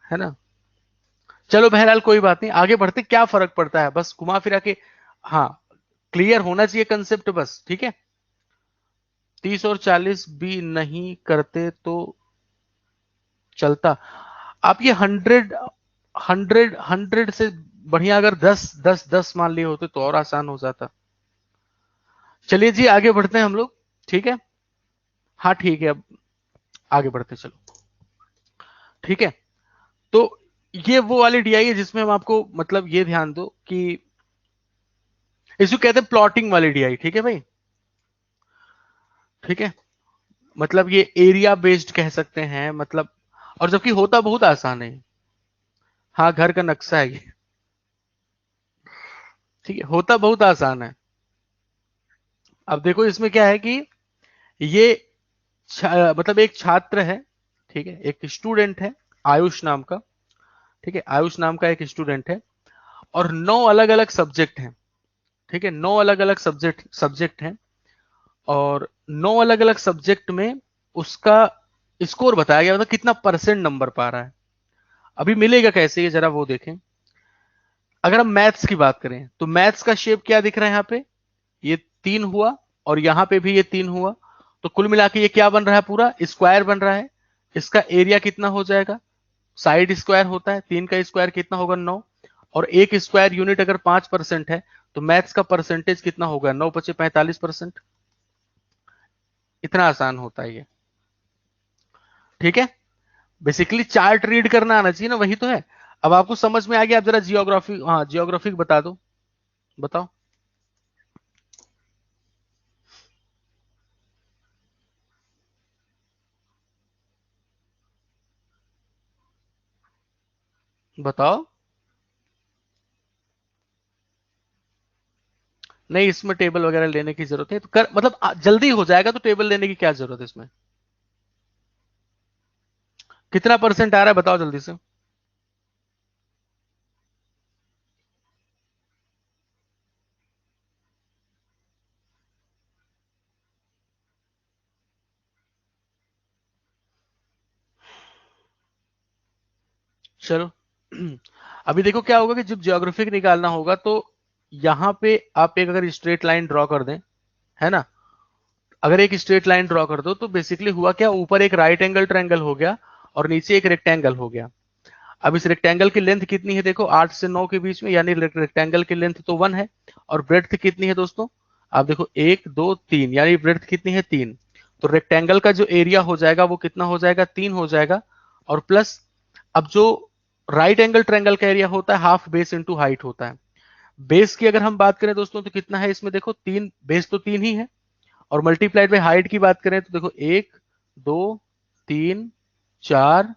है ना? चलो बहरहाल कोई बात नहीं, आगे बढ़ते, क्या फर्क पड़ता है, बस घुमा फिरा के, हाँ, क्लियर होना चाहिए कंसेप्ट बस, ठीक है। 30 और 40 भी नहीं करते तो चलता। आप ये 100 से बढ़िया अगर 10 10 10 मान लिए होते तो और आसान हो जाता। चलिए जी आगे बढ़ते हैं हम लोग, ठीक है। हाँ ठीक है, अब आगे बढ़ते चलो, ठीक है। तो ये वो वाली डीआई है जिसमें हम आपको, मतलब ये ध्यान दो कि इसको कहते हैं प्लॉटिंग वाली डीआई, ठीक है भाई, ठीक है। मतलब ये एरिया बेस्ड कह सकते हैं, मतलब, और जबकि होता बहुत आसान है। हाँ, घर का नक्शा है ये, ठीक है, होता बहुत आसान है। अब देखो इसमें क्या है कि ये मतलब एक छात्र है, ठीक है, एक स्टूडेंट है, आयुष नाम का, ठीक है, आयुष नाम का एक स्टूडेंट है, और 9 अलग अलग सब्जेक्ट हैं, ठीक है, 9 अलग अलग सब्जेक्ट हैं, और 9 अलग अलग सब्जेक्ट में उसका स्कोर बताया गया, मतलब कितना परसेंट नंबर पा रहा है। अभी मिलेगा कैसे ये जरा वो देखें। अगर हम मैथ्स की बात करें तो मैथ्स का शेप क्या दिख रहा है यहाँ पे, ये 3 हुआ, और यहां पे भी ये 3 हुआ, तो कुल मिला के ये क्या बन रहा है, पूरा स्क्वायर बन रहा है। इसका एरिया कितना हो जाएगा, साइड स्क्वायर होता है, 3 का स्क्वायर कितना होगा, 9, और एक स्क्वायर यूनिट अगर 5% है, तो मैथ्स का परसेंटेज कितना होगा, 9 × 5 = 45%। इतना आसान होता है ये, ठीक है। बेसिकली चार्ट रीड करना आना चाहिए ना, वही तो है। अब आपको समझ में आ गया, आप जरा जियोग्राफी, हाँ जियोग्राफी बता दो, बताओ। बताओ। नहीं, इसमें टेबल वगैरह लेने की जरूरत है तो कर, मतलब जल्दी हो जाएगा, तो टेबल लेने की क्या जरूरत है इसमें। कितना परसेंट आ रहा है बताओ जल्दी से। चलो अभी देखो क्या होगा कि जब ज्योग्राफिक निकालना होगा तो यहां पे आप एक अगर स्ट्रेट लाइन ड्रॉ कर दें, है ना, अगर एक स्ट्रेट लाइन ड्रॉ कर दो तो बेसिकली हुआ क्या, ऊपर एक राइट एंगल ट्रायंगल हो गया और नीचे एक रेक्टेंगल हो गया। अब इस रेक्टेंगल की लेंथ कितनी है, देखो 8 से 9 के बीच में, यानी रेक्टेंगल की लेंथ तो 1 है, और ब्रेड्थ कितनी है दोस्तों, आप देखो 1 2 3, यानी ब्रेड्थ कितनी है, 3। तो रेक्टेंगल का जो एरिया हो जाएगा वो कितना हो जाएगा, 3 हो जाएगा, और प्लस, अब जो राइट एंगल ट्रायंगल का एरिया होता है हाफ बेस इंटू हाइट होता है। बेस की अगर हम बात करें दोस्तों तो कितना है इसमें, देखो 3, बेस तो 3 ही है, और मल्टीप्लाइड बाय हाइट की बात करें तो देखो 1 2 3 4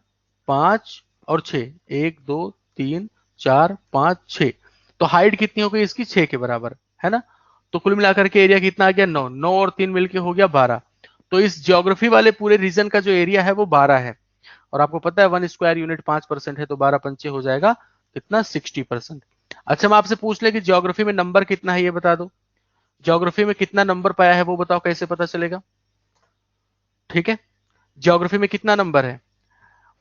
5 और 6, 1 2 3 4 5 6, तो हाइट कितनी हो गई इसकी, 6 के बराबर, है ना। तो कुल मिलाकर के एरिया कितना आ गया, 9, 9 और 3 मिलके हो गया 12। तो इस ज्योग्राफी वाले पूरे रीजन का जो एरिया है वो 12 है, और आपको पता है 1 स्क्वायर यूनिट 5% है, तो 12 पंचे हो जाएगा कितना, 60%। अच्छा मैं आपसे पूछ ले कि ज्योग्राफी में नंबर कितना है ये बता दो, ज्योग्राफी में कितना नंबर पाया है वो बताओ, कैसे पता चलेगा, ठीक है। ज्योग्राफी में कितना नंबर है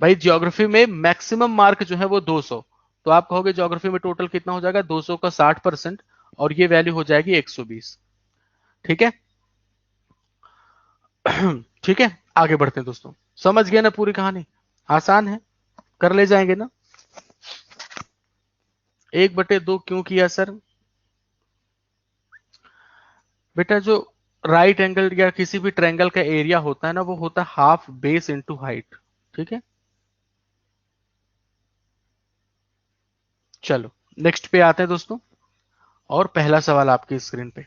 भाई, ज्योग्राफी में मैक्सिमम मार्क जो है वो 200, तो आप कहोगे ज्योग्राफी में टोटल कितना हो जाएगा, 200 का 60%, और ये वैल्यू हो जाएगी 120, ठीक है। ठीक है, आगे बढ़ते हैं दोस्तों, समझ गए ना पूरी कहानी, आसान है, कर ले जाएंगे ना। 1/2 क्यों किया सर, बेटा जो राइट एंगल या किसी भी ट्रायंगल का एरिया होता है ना, वो होता है हाफ बेस इंटू हाइट, ठीक है। चलो नेक्स्ट पे आते हैं दोस्तों, और पहला सवाल आपकी स्क्रीन पे,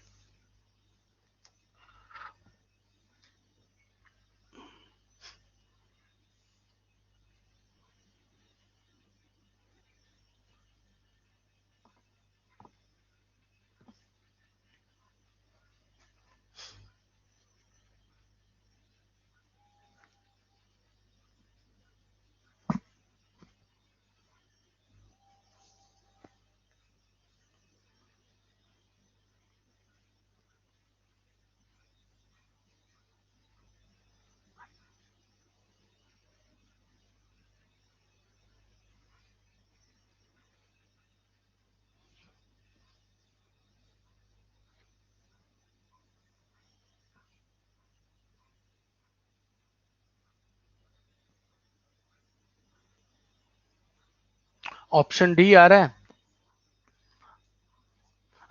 ऑप्शन डी आ रहा है।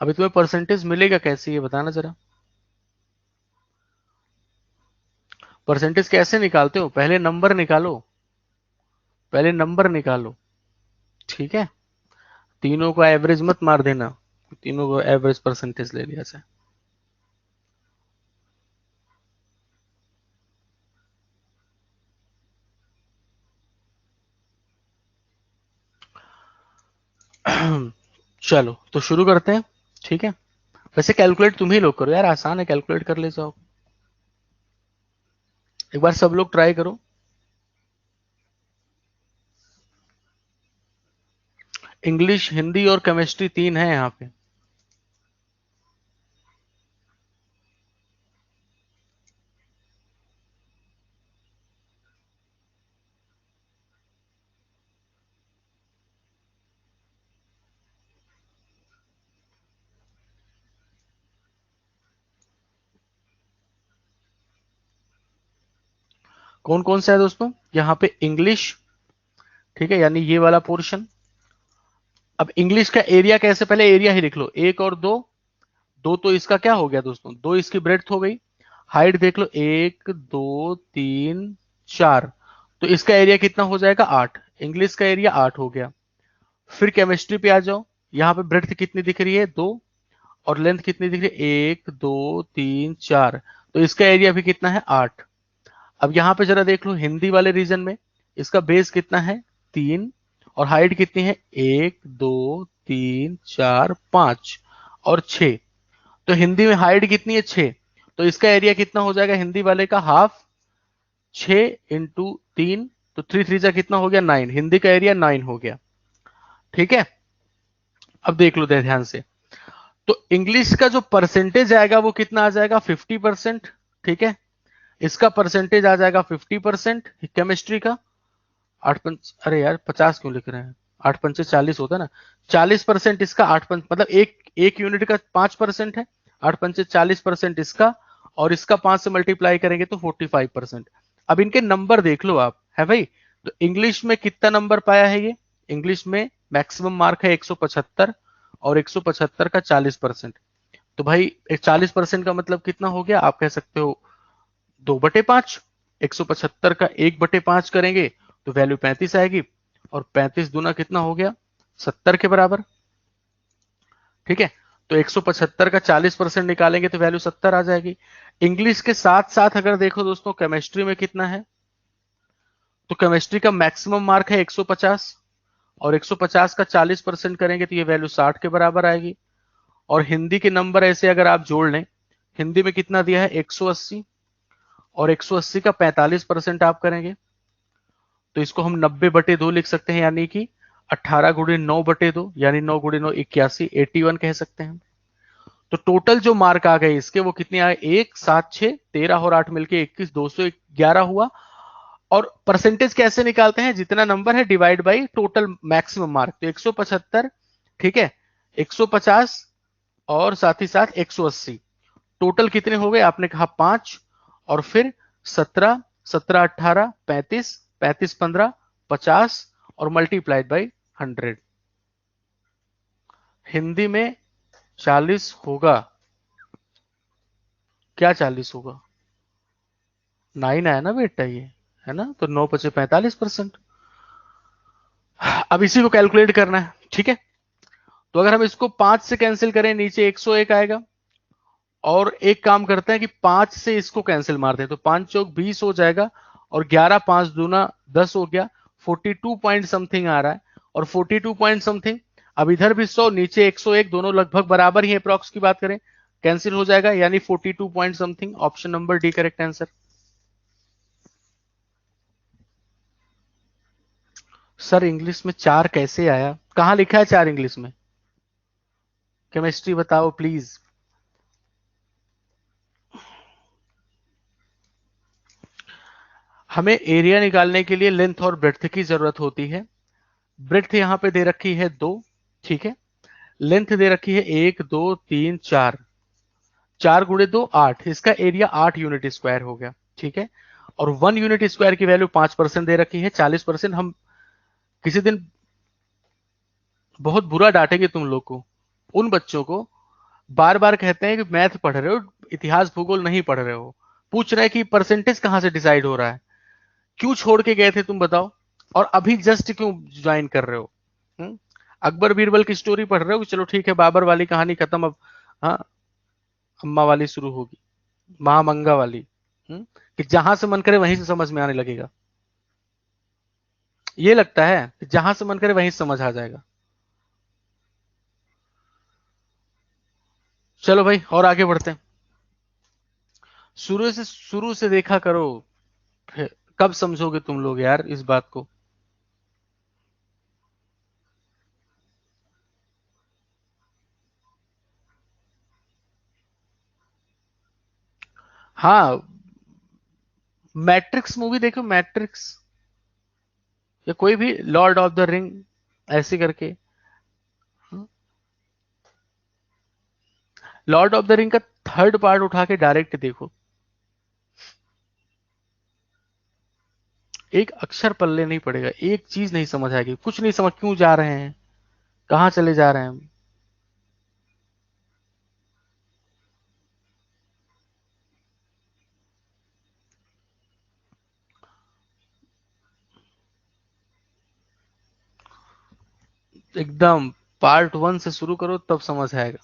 अभी तुम्हें परसेंटेज मिलेगा कैसे, ये बताना जरा। परसेंटेज कैसे निकालते हो, पहले नंबर निकालो, पहले नंबर निकालो। ठीक है, तीनों को एवरेज मत मार देना, तीनों को एवरेज परसेंटेज ले लिया जाए। चलो तो शुरू करते हैं। ठीक है, वैसे कैलकुलेट तुम ही लोग करो यार, आसान है, कैलकुलेट कर ले जाओ। एक बार सब लोग ट्राई करो। इंग्लिश, हिंदी और केमिस्ट्री तीन है यहाँ पे। कौन कौन सा है दोस्तों, यहाँ पे इंग्लिश, ठीक है, यानी ये वाला पोर्शन। अब इंग्लिश का एरिया कैसे, पहले एरिया ही लिख लो, एक और दो, दो तो इसका क्या हो गया दोस्तों, दो इसकी ब्रेड्थ हो गई। हाइट देख लो, एक दो तीन चार, तो इसका एरिया कितना हो जाएगा, 8। इंग्लिश का एरिया 8 हो गया। फिर केमिस्ट्री पे आ जाओ, यहाँ पे ब्रेड्थ कितनी दिख रही है, 2, और लेंथ कितनी दिख रही है, 1 2 3 4, तो इसका एरिया भी कितना है, 8। अब यहाँ पे जरा देख लो हिंदी वाले रीजन में, इसका बेस कितना है, 3, और हाइट कितनी है, 1 2 3 4 5 और 6। तो हिंदी में हाइट कितनी है, 6, तो इसका एरिया कितना हो जाएगा हिंदी वाले का, हाफ, 6 इंटू 3, तो 3 3 जा कितना हो गया, 9, हिंदी का एरिया 9 हो गया। ठीक है, अब देख लो दे ध्यान से, तो इंग्लिश का जो परसेंटेज आएगा वो कितना आ जाएगा, 50%। ठीक है, इसका परसेंटेज आ जाएगा 50%, केमिस्ट्री का। आठ पंच, अरे यार 50 क्यों लिख रहे हैं, 8 पंचे 40 होता है ना, 40% इसका, 8 पंच मतलब एक एक यूनिट का 5% है, 8 पंचे 40% इसका, और इसका 5 से मल्टीप्लाई करेंगे तो 45%। अब इनके नंबर देख लो आप, है भाई, तो इंग्लिश में कितना नंबर पाया है ये, इंग्लिश में मैक्सिमम मार्क है 175, और 175 का 40%, तो भाई 40% का मतलब कितना हो गया, आप कह सकते हो 2/5। 175 का 1/5 करेंगे तो वैल्यू 35 आएगी, और 35 दूना कितना हो गया, 70 के बराबर। ठीक है, तो 175 का 40% निकालेंगे तो वैल्यू 70 आ जाएगी। इंग्लिश के साथ साथ अगर देखो दोस्तों केमिस्ट्री में कितना है, तो केमिस्ट्री का मैक्सिमम मार्क है 150, और 150 का 40% करेंगे तो ये वैल्यू 60 के बराबर आएगी। और हिंदी के नंबर ऐसे अगर आप जोड़ लें, हिंदी में कितना दिया है, 180, और 180 का 45% आप करेंगे तो इसको हम 90/2 लिख सकते हैं, यानी कि 18 × 9/2, यानी 9 × 9 81, 81 कह सकते हैं। तो टोटल जो मार्क आ गए इसके वो कितने आए, 1 7 6 13 और 8 मिलके 21, 211 हुआ। और परसेंटेज कैसे निकालते हैं, जितना नंबर है divide by total maximum mark, तो 175, ठीक है, 150 और साथ ही साथ 180, टोटल कितने हो गए, आपने कहा 5, और फिर 17 17 18 35 35 15 50, और मल्टीप्लाइड बाई 100। हिंदी में 40 होगा, क्या 40 होगा, 9 आया ना बेटा ये, है ना, तो 9 × 5 = 45%। अब इसी को कैलकुलेट करना है। ठीक है, तो अगर हम इसको 5 से कैंसिल करें, नीचे 101 आएगा, और एक काम करते हैं कि 5 से इसको कैंसिल मार दें, तो 5 चौक 20 हो जाएगा, और 11 5 दूना 10 हो गया, 42 पॉइंट समथिंग आ रहा है, और 42 पॉइंट समथिंग। अब इधर भी 100, नीचे 101, दोनों लगभग बराबर ही है, अप्रॉक्स की बात करें, कैंसिल हो जाएगा, यानी 42 point something. Option number D correct answer. Sir English में 4 कैसे आया, कहां लिखा है 4 इंग्लिश में, केमिस्ट्री बताओ प्लीज। हमें एरिया निकालने के लिए लेंथ और ब्रेड्थ की जरूरत होती है। ब्रेड्थ यहां पे दे रखी है 2, ठीक है, लेंथ दे रखी है 1 2 3 4, 4 × 2 8, इसका एरिया 8 यूनिट स्क्वायर हो गया। ठीक है, और 1 यूनिट स्क्वायर की वैल्यू 5% दे रखी है, 40% हम किसी दिन बहुत बुरा डांटेंगे तुम लोग को, उन बच्चों को बार बार कहते हैं कि मैथ पढ़ रहे हो, इतिहास भूगोल नहीं पढ़ रहे हो, पूछ रहे हैं कि परसेंटेज कहां से डिसाइड हो रहा है, क्यों छोड़ के गए थे तुम बताओ, और अभी जस्ट क्यों ज्वाइन कर रहे हो? हम्म? अकबर बीरबल की स्टोरी पढ़ रहे हो, चलो ठीक है, बाबर वाली कहानी खत्म अब, हाँ, अम्मा वाली शुरू होगी, महामंगा वाली। कि जहां से मन करे वहीं से समझ में आने लगेगा, ये लगता है कि जहां से मन करे वहीं से समझ आ जाएगा। चलो भाई और आगे बढ़ते हैं। शुरू से देखा करो, फिर कब समझोगे तुम लोग यार इस बात को? हाँ, मैट्रिक्स मूवी देखो, मैट्रिक्स, या कोई भी लॉर्ड ऑफ द रिंग, ऐसे करके। लॉर्ड ऑफ द रिंग का थर्ड पार्ट उठा के डायरेक्ट देखो, एक अक्षर पल्ले नहीं पड़ेगा, एक चीज नहीं समझ आएगी, कुछ नहीं समझ, क्यों जा रहे हैं, कहां चले जा रहे हैं हम। एकदम पार्ट वन से शुरू करो तब समझ आएगा।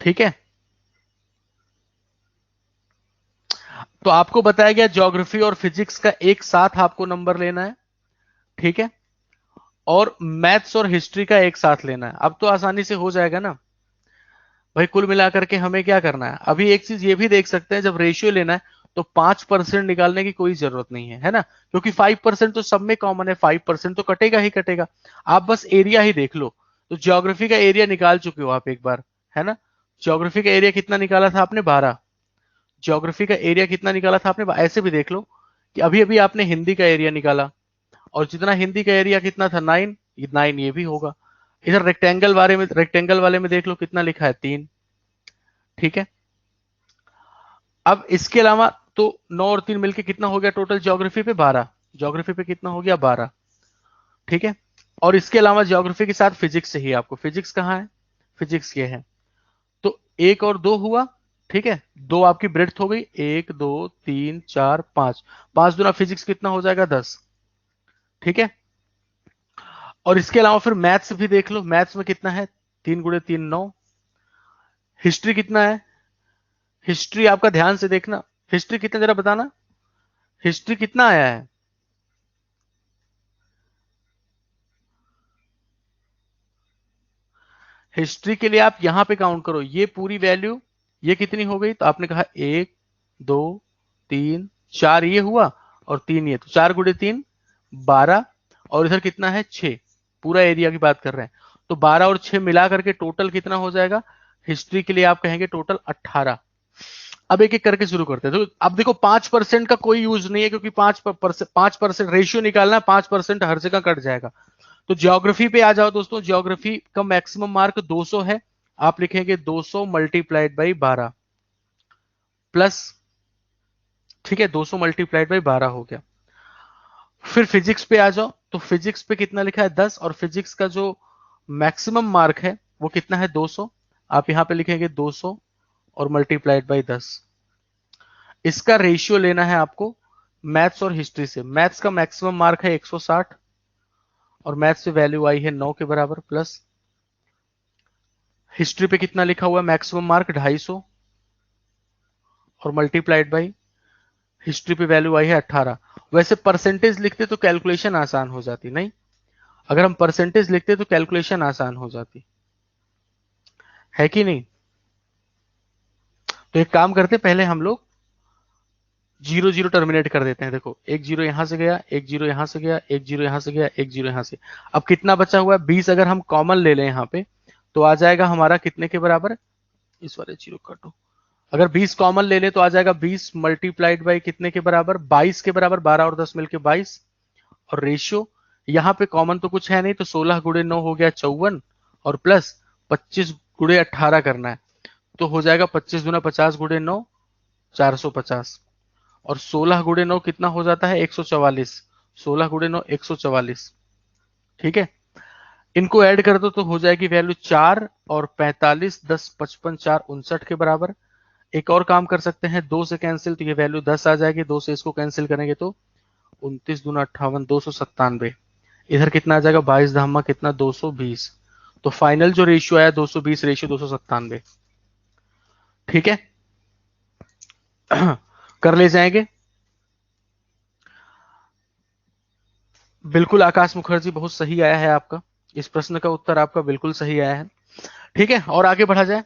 ठीक है, तो आपको बताया गया ज्योग्राफी और फिजिक्स का एक साथ आपको नंबर लेना है, ठीक है, और मैथ्स और हिस्ट्री का एक साथ लेना है। अब तो आसानी से हो जाएगा ना भाई। कुल मिलाकर के हमें क्या करना है, अभी एक चीज ये भी देख सकते हैं, जब रेशियो लेना है तो 5% निकालने की कोई जरूरत नहीं है ना, क्योंकि 5% तो सब में कॉमन है, 5% तो कटेगा ही कटेगा। आप बस एरिया ही देख लो, तो ज्योग्राफी का एरिया निकाल चुके हो आप एक बार, है ना? ज्योग्राफी का एरिया कितना निकाला था आपने? 12। ज्योग्राफी का एरिया कितना निकाला था आपने? ऐसे भी देख लो कि अभी अभी आपने हिंदी का एरिया निकाला, और जितना हिंदी का एरिया कितना था, 9, ये 9 ये भी होगा। इधर रेक्टेंगल वाले में देख लो कितना लिखा है, 3। ठीक है, अब इसके अलावा तो 9 और 3 मिलके कितना हो गया टोटल ज्योग्राफी पे? 12। ज्योग्राफी पे कितना हो गया? 12। ठीक है, और इसके अलावा ज्योग्राफी के साथ फिजिक्स चाहिए आपको। फिजिक्स कहाँ है? फिजिक्स ये है, तो 1 और 2 हुआ। ठीक है, 2 आपकी ब्रेड्थ हो गई, 1 2 3 4 5, 5 दूना फिजिक्स कितना हो जाएगा? 10। ठीक है, और इसके अलावा फिर मैथ्स भी देख लो, मैथ्स में कितना है? 3 × 3 9। हिस्ट्री कितना है? हिस्ट्री आपका ध्यान से देखना, हिस्ट्री कितना जरा बताना, हिस्ट्री कितना आया है? हिस्ट्री के लिए आप यहां पे काउंट करो, ये पूरी वैल्यू, ये कितनी हो गई? तो आपने कहा 1 2 3 4 ये हुआ, और 3 ये, तो 4 × 3 12, और इधर कितना है? 6। पूरा एरिया की बात कर रहे हैं, तो 12 और 6 मिला करके टोटल कितना हो जाएगा? हिस्ट्री के लिए आप कहेंगे टोटल 18। अब एक एक करके शुरू करते हैं। तो अब देखो 5% का कोई यूज नहीं है, क्योंकि 5% रेशियो निकालना है, 5% हर जगह कट जाएगा। तो ज्योग्राफी पे आ जाओ दोस्तों, ज्योग्राफी का मैक्सिमम मार्क 200 है, आप लिखेंगे 200 मल्टीप्लाइड बाई 12 प्लस, ठीक है, 200 मल्टीप्लाइड बाई 12 हो गया। फिर फिजिक्स पे आ जाओ, तो फिजिक्स पे कितना लिखा है? 10, और फिजिक्स का जो मैक्सिमम मार्क है वो कितना है? 200। आप यहां पे लिखेंगे 200 और मल्टीप्लाइड बाई 10। इसका रेशियो लेना है आपको मैथ्स और हिस्ट्री से। मैथ्स का मैक्सिमम मार्क है 160, और मैथ्स से वैल्यू आई है 9 के बराबर, प्लस हिस्ट्री पे कितना लिखा हुआ है मैक्सिमम मार्क? 250, और मल्टीप्लाइड बाई हिस्ट्री पे वैल्यू आई है 18। वैसे परसेंटेज लिखते तो कैलकुलेशन आसान हो जाती, नहीं? अगर हम परसेंटेज लिखते तो कैलकुलेशन आसान हो जाती, है कि नहीं? तो एक काम करते, पहले हम लोग 0 0 टर्मिनेट कर देते हैं। देखो, एक जीरो यहां से गया, एक जीरो यहां से गया, एक जीरो यहां से गया, एक जीरो यहां से। अब कितना बचा हुआ है? 20। अगर हम कॉमन ले लें यहां पे, तो आ जाएगा हमारा कितने के बराबर? इस वाले जीरो काटो, अगर 20 कॉमन ले ले तो आ जाएगा 20 मल्टीप्लाइड बाई कितने के बराबर? 22 के बराबर। 12 और 10 मिलके 22। और रेशियो यहां पे कॉमन तो कुछ है नहीं, तो 16 × 9 हो गया 54, और प्लस 25 × 18 करना है, तो हो जाएगा 25 दूना 50 × 9 450, और 16 × 9 कितना हो जाता है? 144। 16 × 9 144, ठीक है, इनको ऐड कर दो तो हो जाएगी वैल्यू 4 और 45, 10, 55, 4, 59 के बराबर। एक और काम कर सकते हैं, 2 से कैंसिल तो ये वैल्यू 10 आ जाएगी, 2 से इसको कैंसिल करेंगे तो 29 दूना 58, 297। इधर कितना आ जाएगा, 22 धामा कितना, 220। तो फाइनल जो रेशियो आया 220 रेशियो 297। ठीक है कर ले जाएंगे। बिल्कुल आकाश मुखर्जी, बहुत सही आया है आपका, इस प्रश्न का उत्तर आपका बिल्कुल सही आया है। ठीक है, और आगे बढ़ा जाए।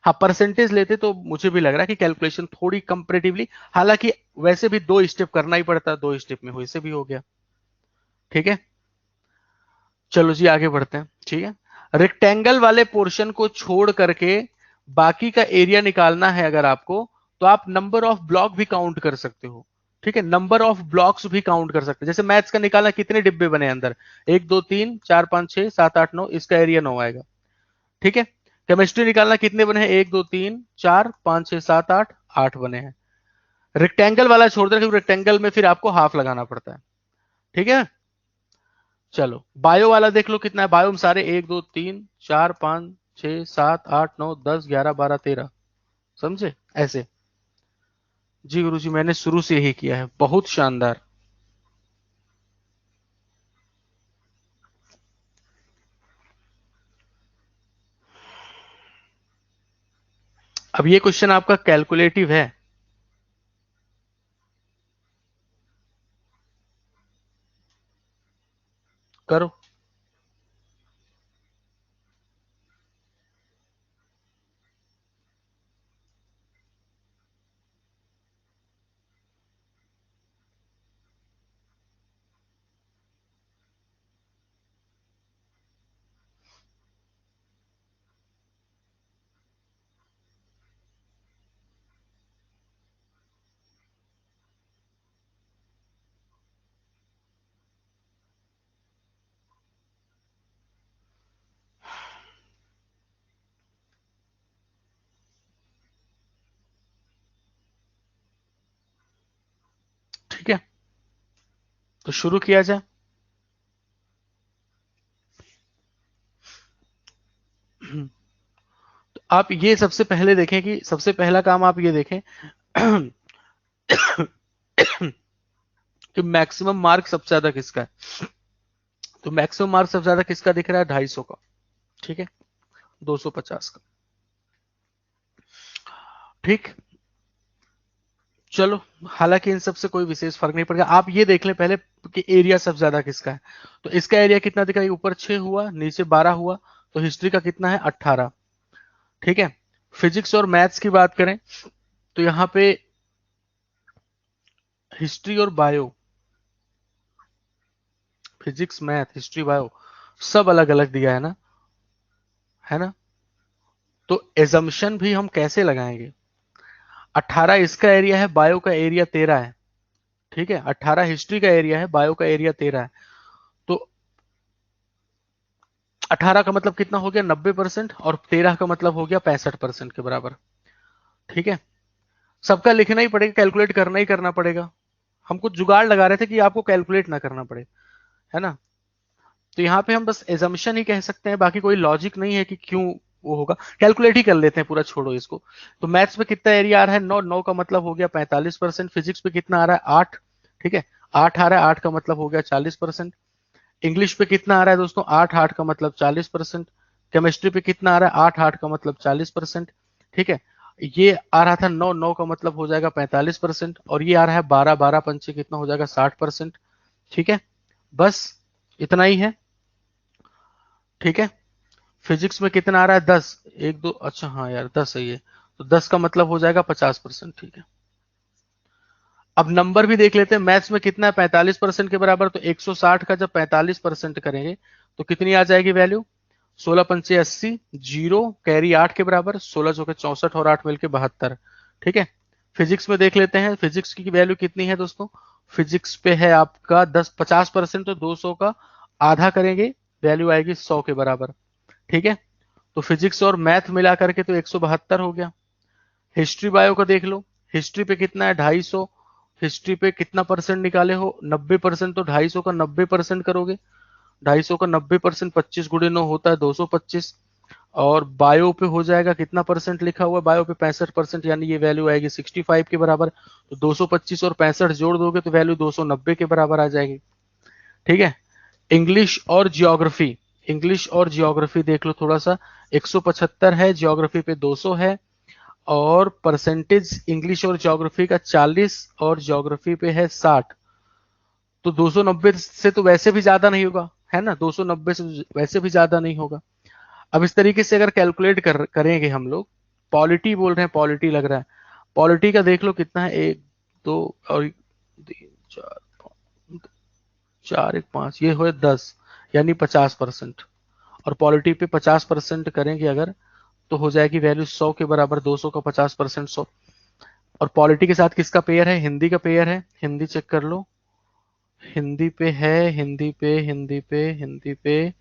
हाँ, परसेंटेज लेते तो मुझे भी लग रहा है कि कैलकुलेशन थोड़ी कंपेरेटिवली, हालांकि वैसे भी 2 स्टेप करना ही पड़ता है, 2 स्टेप में वैसे भी हो गया। ठीक है, चलो जी आगे बढ़ते हैं। ठीक है, रेक्टेंगल वाले पोर्शन को छोड़ करके बाकी का एरिया निकालना है अगर आपको, तो आप नंबर ऑफ ब्लॉक भी काउंट कर सकते हो। ठीक है, नंबर ऑफ ब्लॉक्स भी काउंट कर सकते हैं। जैसे मैथ्स का निकालना, कितने डिब्बे बने अंदर, 1 2 3 4 5 6 7 8 9, इसका एरिया 9 आएगा। ठीक है, केमिस्ट्री निकालना, कितने बने हैं, 1 2 3 4 5 6 7 8, 8 बने हैं। रेक्टेंगल वाला छोड़ दे, क्योंकि रेक्टेंगल में फिर आपको हाफ लगाना पड़ता है। ठीक है, चलो बायो वाला देख लो कितना है। बायो में सारे 1 2 3 4 5 6 7 8 9 10 11 12 13, समझे ऐसे। जी गुरु जी, मैंने शुरू से यही किया है, बहुत शानदार। अब ये क्वेश्चन आपका कैलकुलेटिव है, करो। ठीक है, तो शुरू किया जाए। तो आप ये सबसे पहले देखें कि सबसे पहला काम आप ये देखें कि मैक्सिमम मार्क सबसे ज्यादा किसका है। तो मैक्सिमम मार्क सबसे ज्यादा किसका दिख रहा है, 250 का। ठीक है, 250 का। ठीक, चलो, हालांकि इन सबसे कोई विशेष फर्क नहीं पड़ेगा। आप ये देख लें पहले कि एरिया सबसे ज्यादा किसका है। तो इसका एरिया कितना दिख रहा है, ऊपर 6 हुआ, नीचे 12 हुआ, तो हिस्ट्री का कितना है, 18। ठीक है, फिजिक्स और मैथ्स की बात करें तो यहां पे हिस्ट्री और bio, physics math history bio सब अलग अलग दिया है ना, है ना। तो एजम्पशन भी हम कैसे लगाएंगे, 18 इसका एरिया है, बायो का एरिया 13 है। ठीक है, 18 हिस्ट्री का एरिया है, बायो का एरिया 13 है। तो 18 का मतलब कितना हो गया, 90%, और 13 का मतलब हो गया 65% के बराबर। ठीक है, सबका लिखना ही पड़ेगा, कैलकुलेट करना ही करना पड़ेगा। हम कुछ जुगाड़ लगा रहे थे कि आपको कैलकुलेट ना करना पड़े, है ना। तो यहाँ पे हम बस एजम्पशन ही कह सकते हैं, बाकी कोई लॉजिक नहीं है कि क्यों वो होगा। कैलकुलेट ही कर लेते हैं पूरा, छोड़ो इसको। तो मैथ्स में कितना एरिया आ रहा है, 9, 9 का मतलब हो गया 45%। फिजिक्स पे कितना आ रहा है, 8। ठीक है, 8 आ रहा है, 8 का मतलब हो गया 40%। इंग्लिश पे कितना आ रहा है दोस्तों, 8, 8 का मतलब 40%। केमिस्ट्री पे कितना आ रहा है, 8, 8 का मतलब 40%। ठीक है, ये आ रहा था 9, 9 का मतलब हो जाएगा 45%, और ये आ रहा है 12, 12 पंचे कितना हो जाएगा, 60%। ठीक है, बस इतना ही है। ठीक है, फिजिक्स में कितना आ रहा है, 10, 1 2, अच्छा हाँ यार 10 है ये, तो 10 का मतलब हो जाएगा 50%। ठीक है, अब नंबर भी देख लेते हैं। मैथ्स में कितना है, 45% के बराबर, तो 160 का जब 45% करेंगे तो कितनी आ जाएगी वैल्यू, 16 पंचे 80, जीरो कैरी 8 के बराबर, 16 चौके 64 और 8 मिलके 72। ठीक है, फिजिक्स में देख लेते हैं, फिजिक्स की वैल्यू कितनी है दोस्तों। फिजिक्स पे है आपका 50%, तो 200 का आधा करेंगे, वैल्यू आएगी 100 के बराबर। ठीक है, तो फिजिक्स और मैथ मिला करके तो 172 हो गया। हिस्ट्री बायो का देख लो, हिस्ट्री पे कितना है, 250। हिस्ट्री पे कितना परसेंट निकाले हो, 90%, तो 250 का 90% करोगे 250 का 90%, 25 गुणे 9 होता है 225। और बायो पे हो जाएगा कितना परसेंट लिखा हुआ है, बायो पे 65%, यानी ये वैल्यू आएगी 65 के बराबर। तो 225 और 65 जोड़ दोगे तो वैल्यू 290 के बराबर आ जाएगी। ठीक है। इंग्लिश और जियोग्राफी, इंग्लिश और जियोग्राफी देख लो थोड़ा सा। 175 है, जियोग्राफी पे 200 है। और परसेंटेज इंग्लिश और ज्योग्राफी का 40 और ज्योग्राफी पे है 60। तो 290 से तो वैसे भी ज्यादा नहीं होगा, है ना, 290 से वैसे भी ज्यादा नहीं होगा। अब इस तरीके से अगर कैलकुलेट करेंगे हम लोग, पॉलिटी बोल रहे हैं, पॉलिटी लग रहा है, पॉलिटी का देख लो कितना है, 1 2 और 3 4 4 1 5, ये हो 10, यानी 50%। और पॉलिटी पे 50% करेंगे अगर, तो हो जाएगी वैल्यू 100 के बराबर, 200 का 50% 100। और पॉलिटी के साथ किसका पेयर है, हिंदी का पेयर है, हिंदी चेक कर लो। हिंदी पे है, हिंदी पे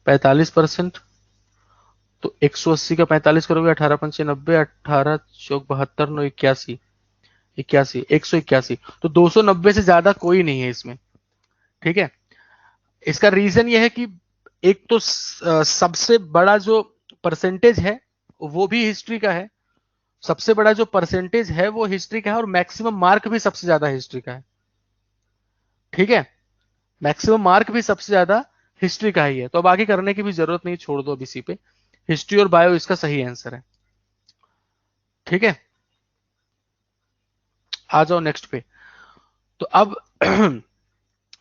45%। तो 180 का 45 करोगे, 18 पंचे 90, 18 चौक 72, 9 81, 81 181। तो 290 से ज्यादा कोई नहीं है इसमें। ठीक है। इसका रीजन ये है कि एक तो सबसे बड़ा जो परसेंटेज है वो भी हिस्ट्री का है, सबसे बड़ा जो परसेंटेज है वो हिस्ट्री का है, और मैक्सिमम मार्क भी सबसे ज्यादा हिस्ट्री का है। ठीक है। मैक्सिमम मार्क भी सबसे ज्यादा हिस्ट्री का ही है। तो अब आगे करने की भी जरूरत नहीं, छोड़ दो अब इसी पे। हिस्ट्री और बायो इसका सही आंसर है। ठीक है। आ जाओ नेक्स्ट पे। तो अब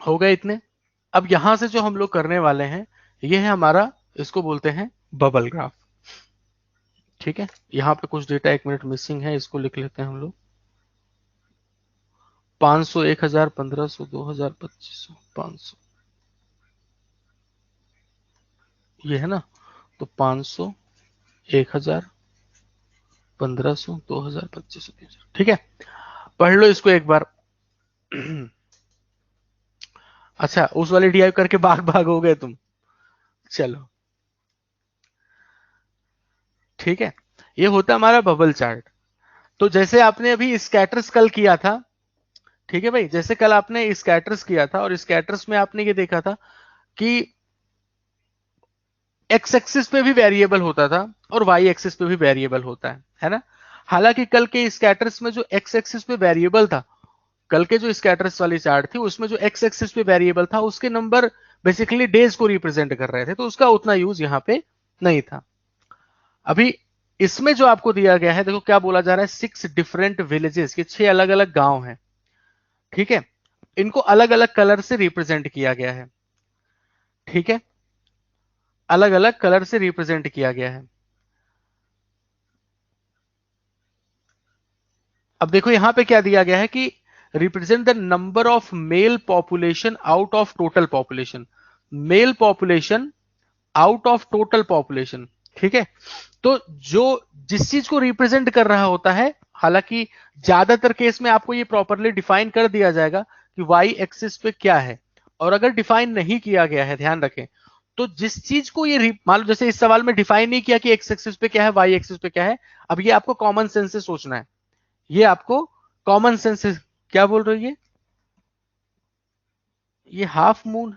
हो गए इतने। अब यहां से जो हम लोग करने वाले हैं, ये है हमारा, इसको बोलते हैं बबल ग्राफ। ठीक है। यहां पे कुछ डेटा 1 मिनट मिसिंग है, इसको लिख लेते हैं हम लोग। 500, 1000, 1500, 2000, 2500, 500, ये है ना। तो 500, 1000, 1500, 2000, 2500, 3000। ठीक है। पढ़ लो इसको एक बार। अच्छा, उस वाले डीआई करके भाग भाग हो गए तुम। चलो ठीक है। ये होता है हमारा बबल चार्ट। तो जैसे आपने अभी स्कैटर्स कल किया था, ठीक है भाई, जैसे कल आपने स्कैटर्स किया था, और स्कैटर्स में आपने ये देखा था कि एक्स एक्सिस पे भी वेरिएबल होता था और वाई एक्सिस पे भी वेरिएबल होता है ना। हालांकि कल के स्कैटर्स में जो एक्स एक्सिस पे वेरिएबल था, कल के जो स्कैटर्स वाली चार्ट थी उसमें जो एक्स एक्सिस पे वेरिएबल था उसके नंबर बेसिकली डेज को रिप्रेजेंट कर रहे थे, तो उसका उतना यूज यहां पे नहीं था। अभी इसमें जो आपको दिया गया है, देखो क्या बोला जा रहा है, 6 डिफरेंट विलेजेस, के 6 अलग अलग गांव हैं। ठीक है। इनको अलग अलग कलर से रिप्रेजेंट किया गया है। ठीक है। अलग अलग कलर से रिप्रेजेंट किया गया है। अब देखो यहां पे क्या दिया गया है कि represent the number of male population out of total population, mail population out of total population. ठीक है। तो जो जिस चीज को रिप्रेजेंट कर रहा होता है, हालांकि ज्यादातर केस में आपको ये प्रॉपरली डिफाइन कर दिया जाएगा कि वाई एक्सिस पे क्या है। और अगर डिफाइन नहीं किया गया है, ध्यान रखें, तो जिस चीज को ये मान लो जैसे इस सवाल में डिफाइन नहीं किया कि एक्स एक्सिस पे क्या है, वाई एक्सिस पे क्या है, अब ये आपको कॉमन सेंस से सोचना है। ये आपको कॉमन सेंस से, क्या बोल रही है, ये हाफ मून,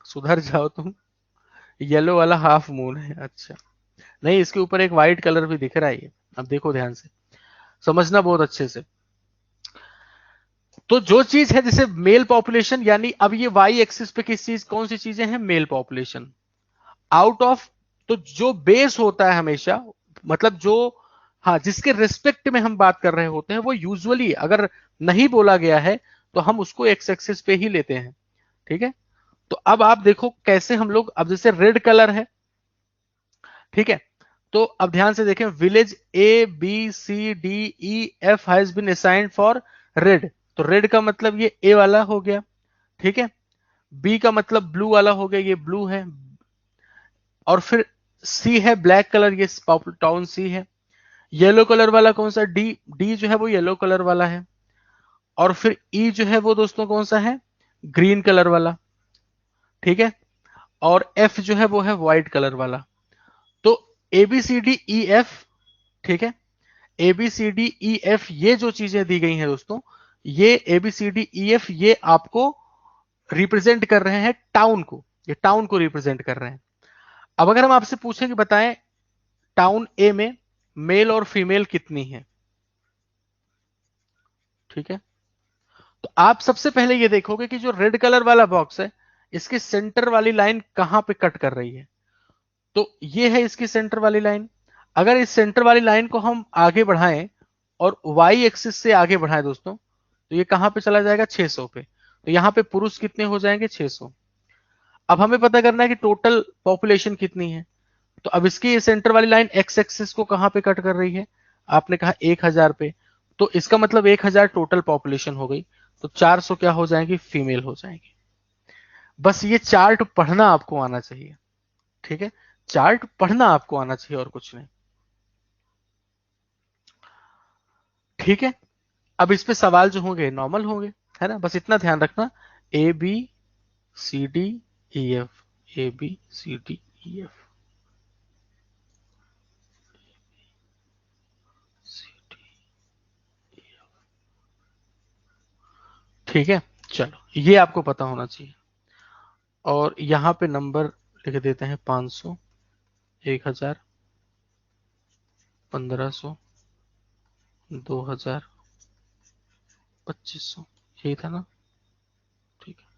सुधर जाओ तुम, येलो वाला हाफ मून है। अच्छा, नहीं, इसके ऊपर एक व्हाइट कलर भी दिख रहा है ये। अब देखो ध्यान से, समझना बहुत अच्छे से। तो जो चीज है जैसे मेल पॉपुलेशन, यानी अब ये वाई एक्सिस पे किस चीज, कौन सी चीजें हैं, मेल पॉपुलेशन आउट ऑफ, तो जो बेस होता है हमेशा, मतलब जो, हाँ, जिसके रिस्पेक्ट में हम बात कर रहे होते हैं, वो यूजुअली अगर नहीं बोला गया है तो हम उसको एक्स एक्सिस पे ही लेते हैं। ठीक है। तो अब आप देखो कैसे हम लोग, अब जैसे रेड कलर है, ठीक है, तो अब ध्यान से देखें, village A B C D E F has been assigned for red. तो रेड का मतलब ये ए वाला हो गया। ठीक है। बी का मतलब ब्लू वाला हो गया, ये ब्लू है। और फिर सी है ब्लैक कलर, ये टाउन सी है। येलो कलर वाला कौन सा, डी, डी जो है वो येलो कलर वाला है। और फिर ई जो है वो दोस्तों कौन सा है, ग्रीन कलर वाला। ठीक है। और एफ जो है वो है व्हाइट कलर वाला। तो A B C D E F, ठीक है, A B C D E F, ये जो चीजें दी गई हैं दोस्तों, ये A B C D E F, ये आपको रिप्रेजेंट कर रहे हैं टाउन को, ये टाउन को रिप्रेजेंट कर रहे हैं। अब अगर हम आपसे पूछें कि बताएं टाउन ए में मेल और फीमेल कितनी है, ठीक है, तो आप सबसे पहले ये देखोगे कि जो रेड कलर वाला बॉक्स है इसके सेंटर वाली लाइन कहां पे कट कर रही है। तो ये है इसकी सेंटर वाली लाइन। अगर इस सेंटर वाली लाइन को हम आगे बढ़ाएं और वाई एक्सिस से आगे बढ़ाएं दोस्तों, तो ये कहां पे चला जाएगा 600 पे। तो यहां पे पुरुष कितने हो जाएंगे 600। अब हमें पता करना है कि टोटल पॉपुलेशन कितनी है। तो अब इसकी ये सेंटर वाली लाइन एक्स एक्सिस को कहां पे कट कर रही है, आपने कहा 1000 पे, तो इसका मतलब 1000 टोटल पॉपुलेशन हो गई। तो 400 क्या हो जाएंगी, फीमेल हो जाएंगी। बस ये चार्ट पढ़ना आपको आना चाहिए, ठीक है, चार्ट पढ़ना आपको आना चाहिए और कुछ नहीं, ठीक है। अब इस पे सवाल जो होंगे नॉर्मल होंगे, है ना, बस इतना ध्यान रखना, A B C D E F, A B C D E F, ठीक है। चलो ये आपको पता होना चाहिए। और यहां पे नंबर लिख देते हैं 500, 1000, 1500, 2000, 2500, यही था ना, ठीक है।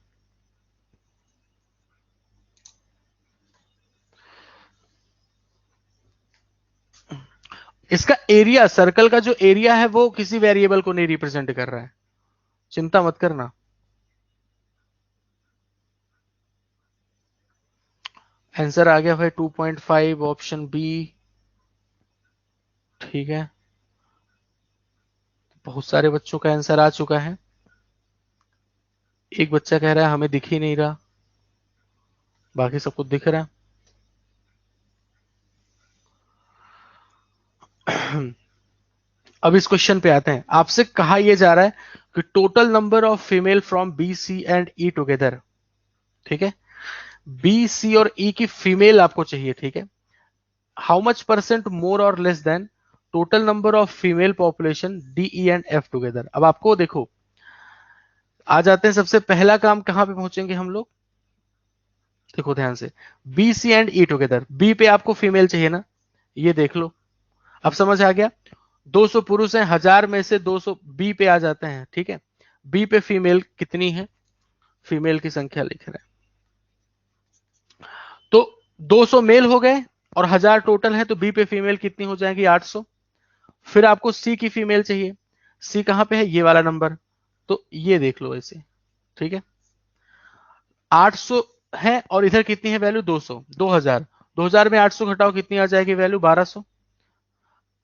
इसका एरिया, सर्कल का जो एरिया है वो किसी वेरिएबल को नहीं रिप्रेजेंट कर रहा है, चिंता मत करना। आंसर आ गया भाई 2.5, ऑप्शन बी, ठीक है। बहुत सारे बच्चों का आंसर आ चुका है। एक बच्चा कह रहा है हमें दिख ही नहीं रहा, बाकी सबको दिख रहा है। अब इस क्वेश्चन पे आते हैं। आपसे कहा यह जा रहा है कि total number of female from B C and E together, ठीक है, बी सी और ई की फीमेल आपको चाहिए, ठीक है। हाउ मच परसेंट मोर और less than total number of female population D E and F together. अब आपको देखो, आ जाते हैं, सबसे पहला काम कहां पे पहुंचेंगे हम लोग, देखो ध्यान से, B C and E together, B पे आपको फीमेल चाहिए ना, ये देख लो, अब समझ आ गया। 200 पुरुष हैं, 1000 में से 200 बी पे आ जाते हैं, ठीक है। बी पे फीमेल कितनी है, फीमेल की संख्या लिख रहे हैं, तो 200 मेल हो गए और 1000 टोटल है, तो बी पे फीमेल कितनी हो जाएगी 800। फिर आपको सी की फीमेल चाहिए, सी कहां पे है, ये वाला नंबर, तो ये देख लो ऐसे, ठीक है। 800 है और इधर कितनी है वैल्यू 200, 2000, 2000 में 800 घटाओ कितनी आ जाएगी वैल्यू 1200।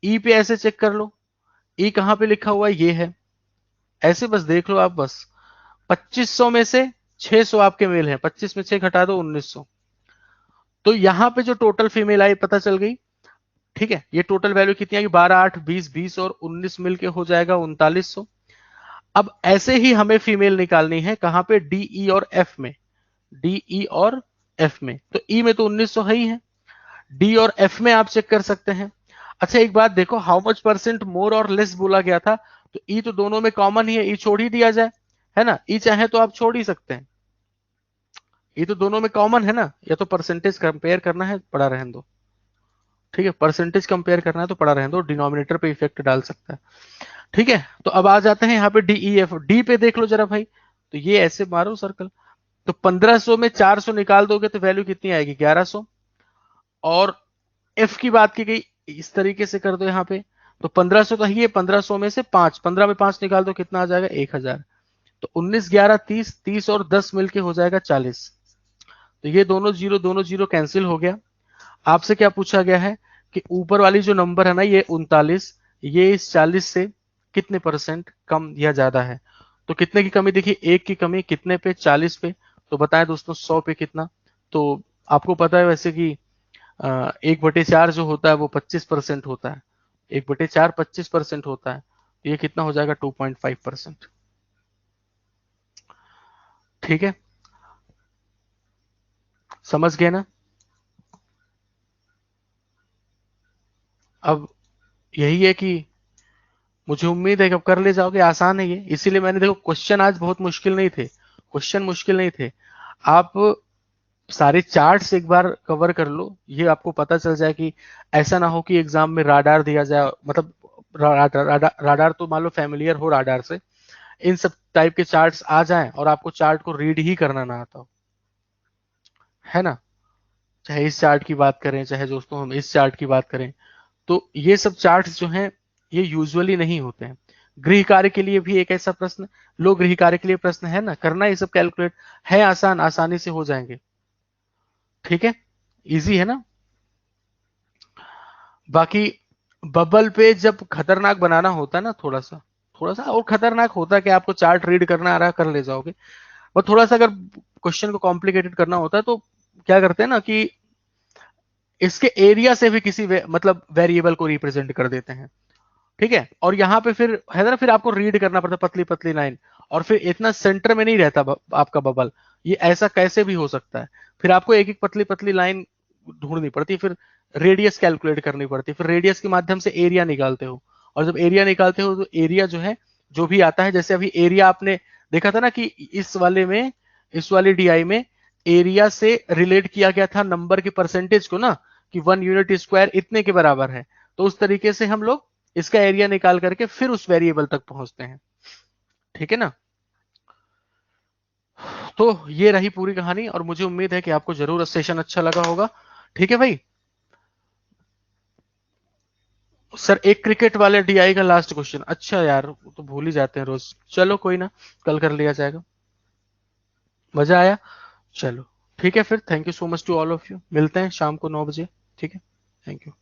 ई पे ऐसे चेक कर लो, ई कहां पे लिखा हुआ है, ये है, ऐसे बस देख लो आप, बस 2500 में से 600 आपके मेल हैं, 25 में 6 घटा दो 1900। तो यहां पे जो टोटल फीमेल आई पता चल गई, ठीक है। ये टोटल वैल्यू कितनी आएगी, 12, 8, 20, 20 और 19 मिलके हो जाएगा 3900। अब ऐसे ही हमें फीमेल निकालनी है कहां पे, डी ई और एफ में, डी ई और एफ में, तो ई में तो 1900 है ही है, डी और एफ में आप चेक कर सकते हैं। अच्छा एक बात देखो, हाउ मच परसेंट मोर और लेस बोला गया था, तो ई तो दोनों में कॉमन ही है, ई छोड़ ही दिया जाए, है ना, ई चाहे तो आप छोड़ ही सकते हैं, ये तो दोनों में कॉमन है ना, या तो परसेंटेज कंपेयर करना है पड़ा रहने दो, ठीक है, परसेंटेज कंपेयर करना है तो पड़ा रहने दो, डिनोमिनेटर पे इफेक्ट डाल सकता है, ठीक है। तो अब आ जाते हैं यहाँ पे डी ई एफ, डी पे देख लो जरा भाई, तो ये ऐसे मारो सर्कल, तो 1500 में 400 निकाल दोगे तो वैल्यू कितनी आएगी 1100। और एफ की बात की गई, इस तरीके से कर दो यहाँ पे, तो 1500 तो ही है, 1500 में से 5, 15 में 5 निकाल दो कितना आ जाएगा 1000। तो 19, 11, 30, 30 और 10 मिलके हो जाएगा 40। तो ये दोनों जीरो कैंसिल हो गया। आपसे क्या पूछा गया है कि ऊपर वाली जो नंबर है ना ये 39, ये इस 40 से कितने परसेंट कम या ज्यादा है। तो कितने की कमी देखिए, एक की कमी कितने पे, 40 पे, तो बताएं दोस्तों 100 पे कितना। तो आपको पता है वैसे कि 1/4 जो होता है वो 25% होता है, 1/4 25% होता है, तो ये कितना हो जाएगा 2.5%, ठीक है, समझ गए ना। अब यही है कि मुझे उम्मीद है कि अब कर ले जाओगे, आसान है ये, इसीलिए मैंने देखो क्वेश्चन आज बहुत मुश्किल नहीं थे, क्वेश्चन मुश्किल नहीं थे। आप सारे चार्ट्स एक बार कवर कर लो, ये आपको पता चल जाए कि ऐसा ना हो कि एग्जाम में राडार दिया जाए, मतलब राडार तो मान लो फैमिलियर हो राडार से, इन सब टाइप के चार्ट्स आ जाएं और आपको चार्ट को रीड ही करना ना आता हो, है ना। चाहे इस चार्ट की बात करें, चाहे दोस्तों हम इस चार्ट की बात करें, तो ये सब चार्ट्स जो हैं ये यूजुअली नहीं होते हैं। गृह कार्य के लिए भी एक ऐसा प्रश्न, लो गृह कार्य के लिए प्रश्न है ना, करना ये सब कैलकुलेट है, आसान, आसानी से हो जाएंगे। ठीक है, इजी है ना। बाकी बबल पे जब खतरनाक बनाना होता है ना, थोड़ा सा और खतरनाक होता है कि आपको चार्ट रीड करना आ रहा है, कर ले जाओगे। और थोड़ा सा अगर क्वेश्चन को कॉम्प्लिकेटेड करना होता है तो क्या करते हैं ना कि इसके एरिया से भी किसी मतलब वेरिएबल को रिप्रेजेंट कर देते हैं। ठीक है, और यहाँ पे फिर है ना, फिर आपको रीड करना पड़ता है पतली पतली लाइन, और फिर इतना सेंटर में नहीं रहता आपका बबल, ये ऐसा कैसे भी हो सकता है। फिर आपको एक एक पतली पतली लाइन ढूंढनी पड़ती है, फिर रेडियस कैलकुलेट करनी पड़ती है, फिर रेडियस के माध्यम से एरिया निकालते हो, और जब एरिया निकालते हो तो एरिया जो है जो भी आता है, जैसे अभी एरिया आपने देखा था ना कि इस वाले में, इस वाले डीआई में एरिया से रिलेट किया गया था नंबर के परसेंटेज को ना, कि 1 यूनिट स्क्वायर इतने के बराबर है। तो उस तरीके से हम लोग इसका एरिया निकाल करके फिर उस वेरिएबल तक पहुंचते हैं। ठीक है ना। तो ये रही पूरी कहानी, और मुझे उम्मीद है कि आपको जरूर सेशन अच्छा लगा होगा। ठीक है भाई। सर एक क्रिकेट वाले डीआई का लास्ट क्वेश्चन, अच्छा यार वो तो भूल ही जाते हैं रोज, चलो कोई ना, कल कर लिया जाएगा। मजा आया, चलो ठीक है फिर, thank you so much to all of you, मिलते हैं शाम को 9 बजे। ठीक है, थैंक यू।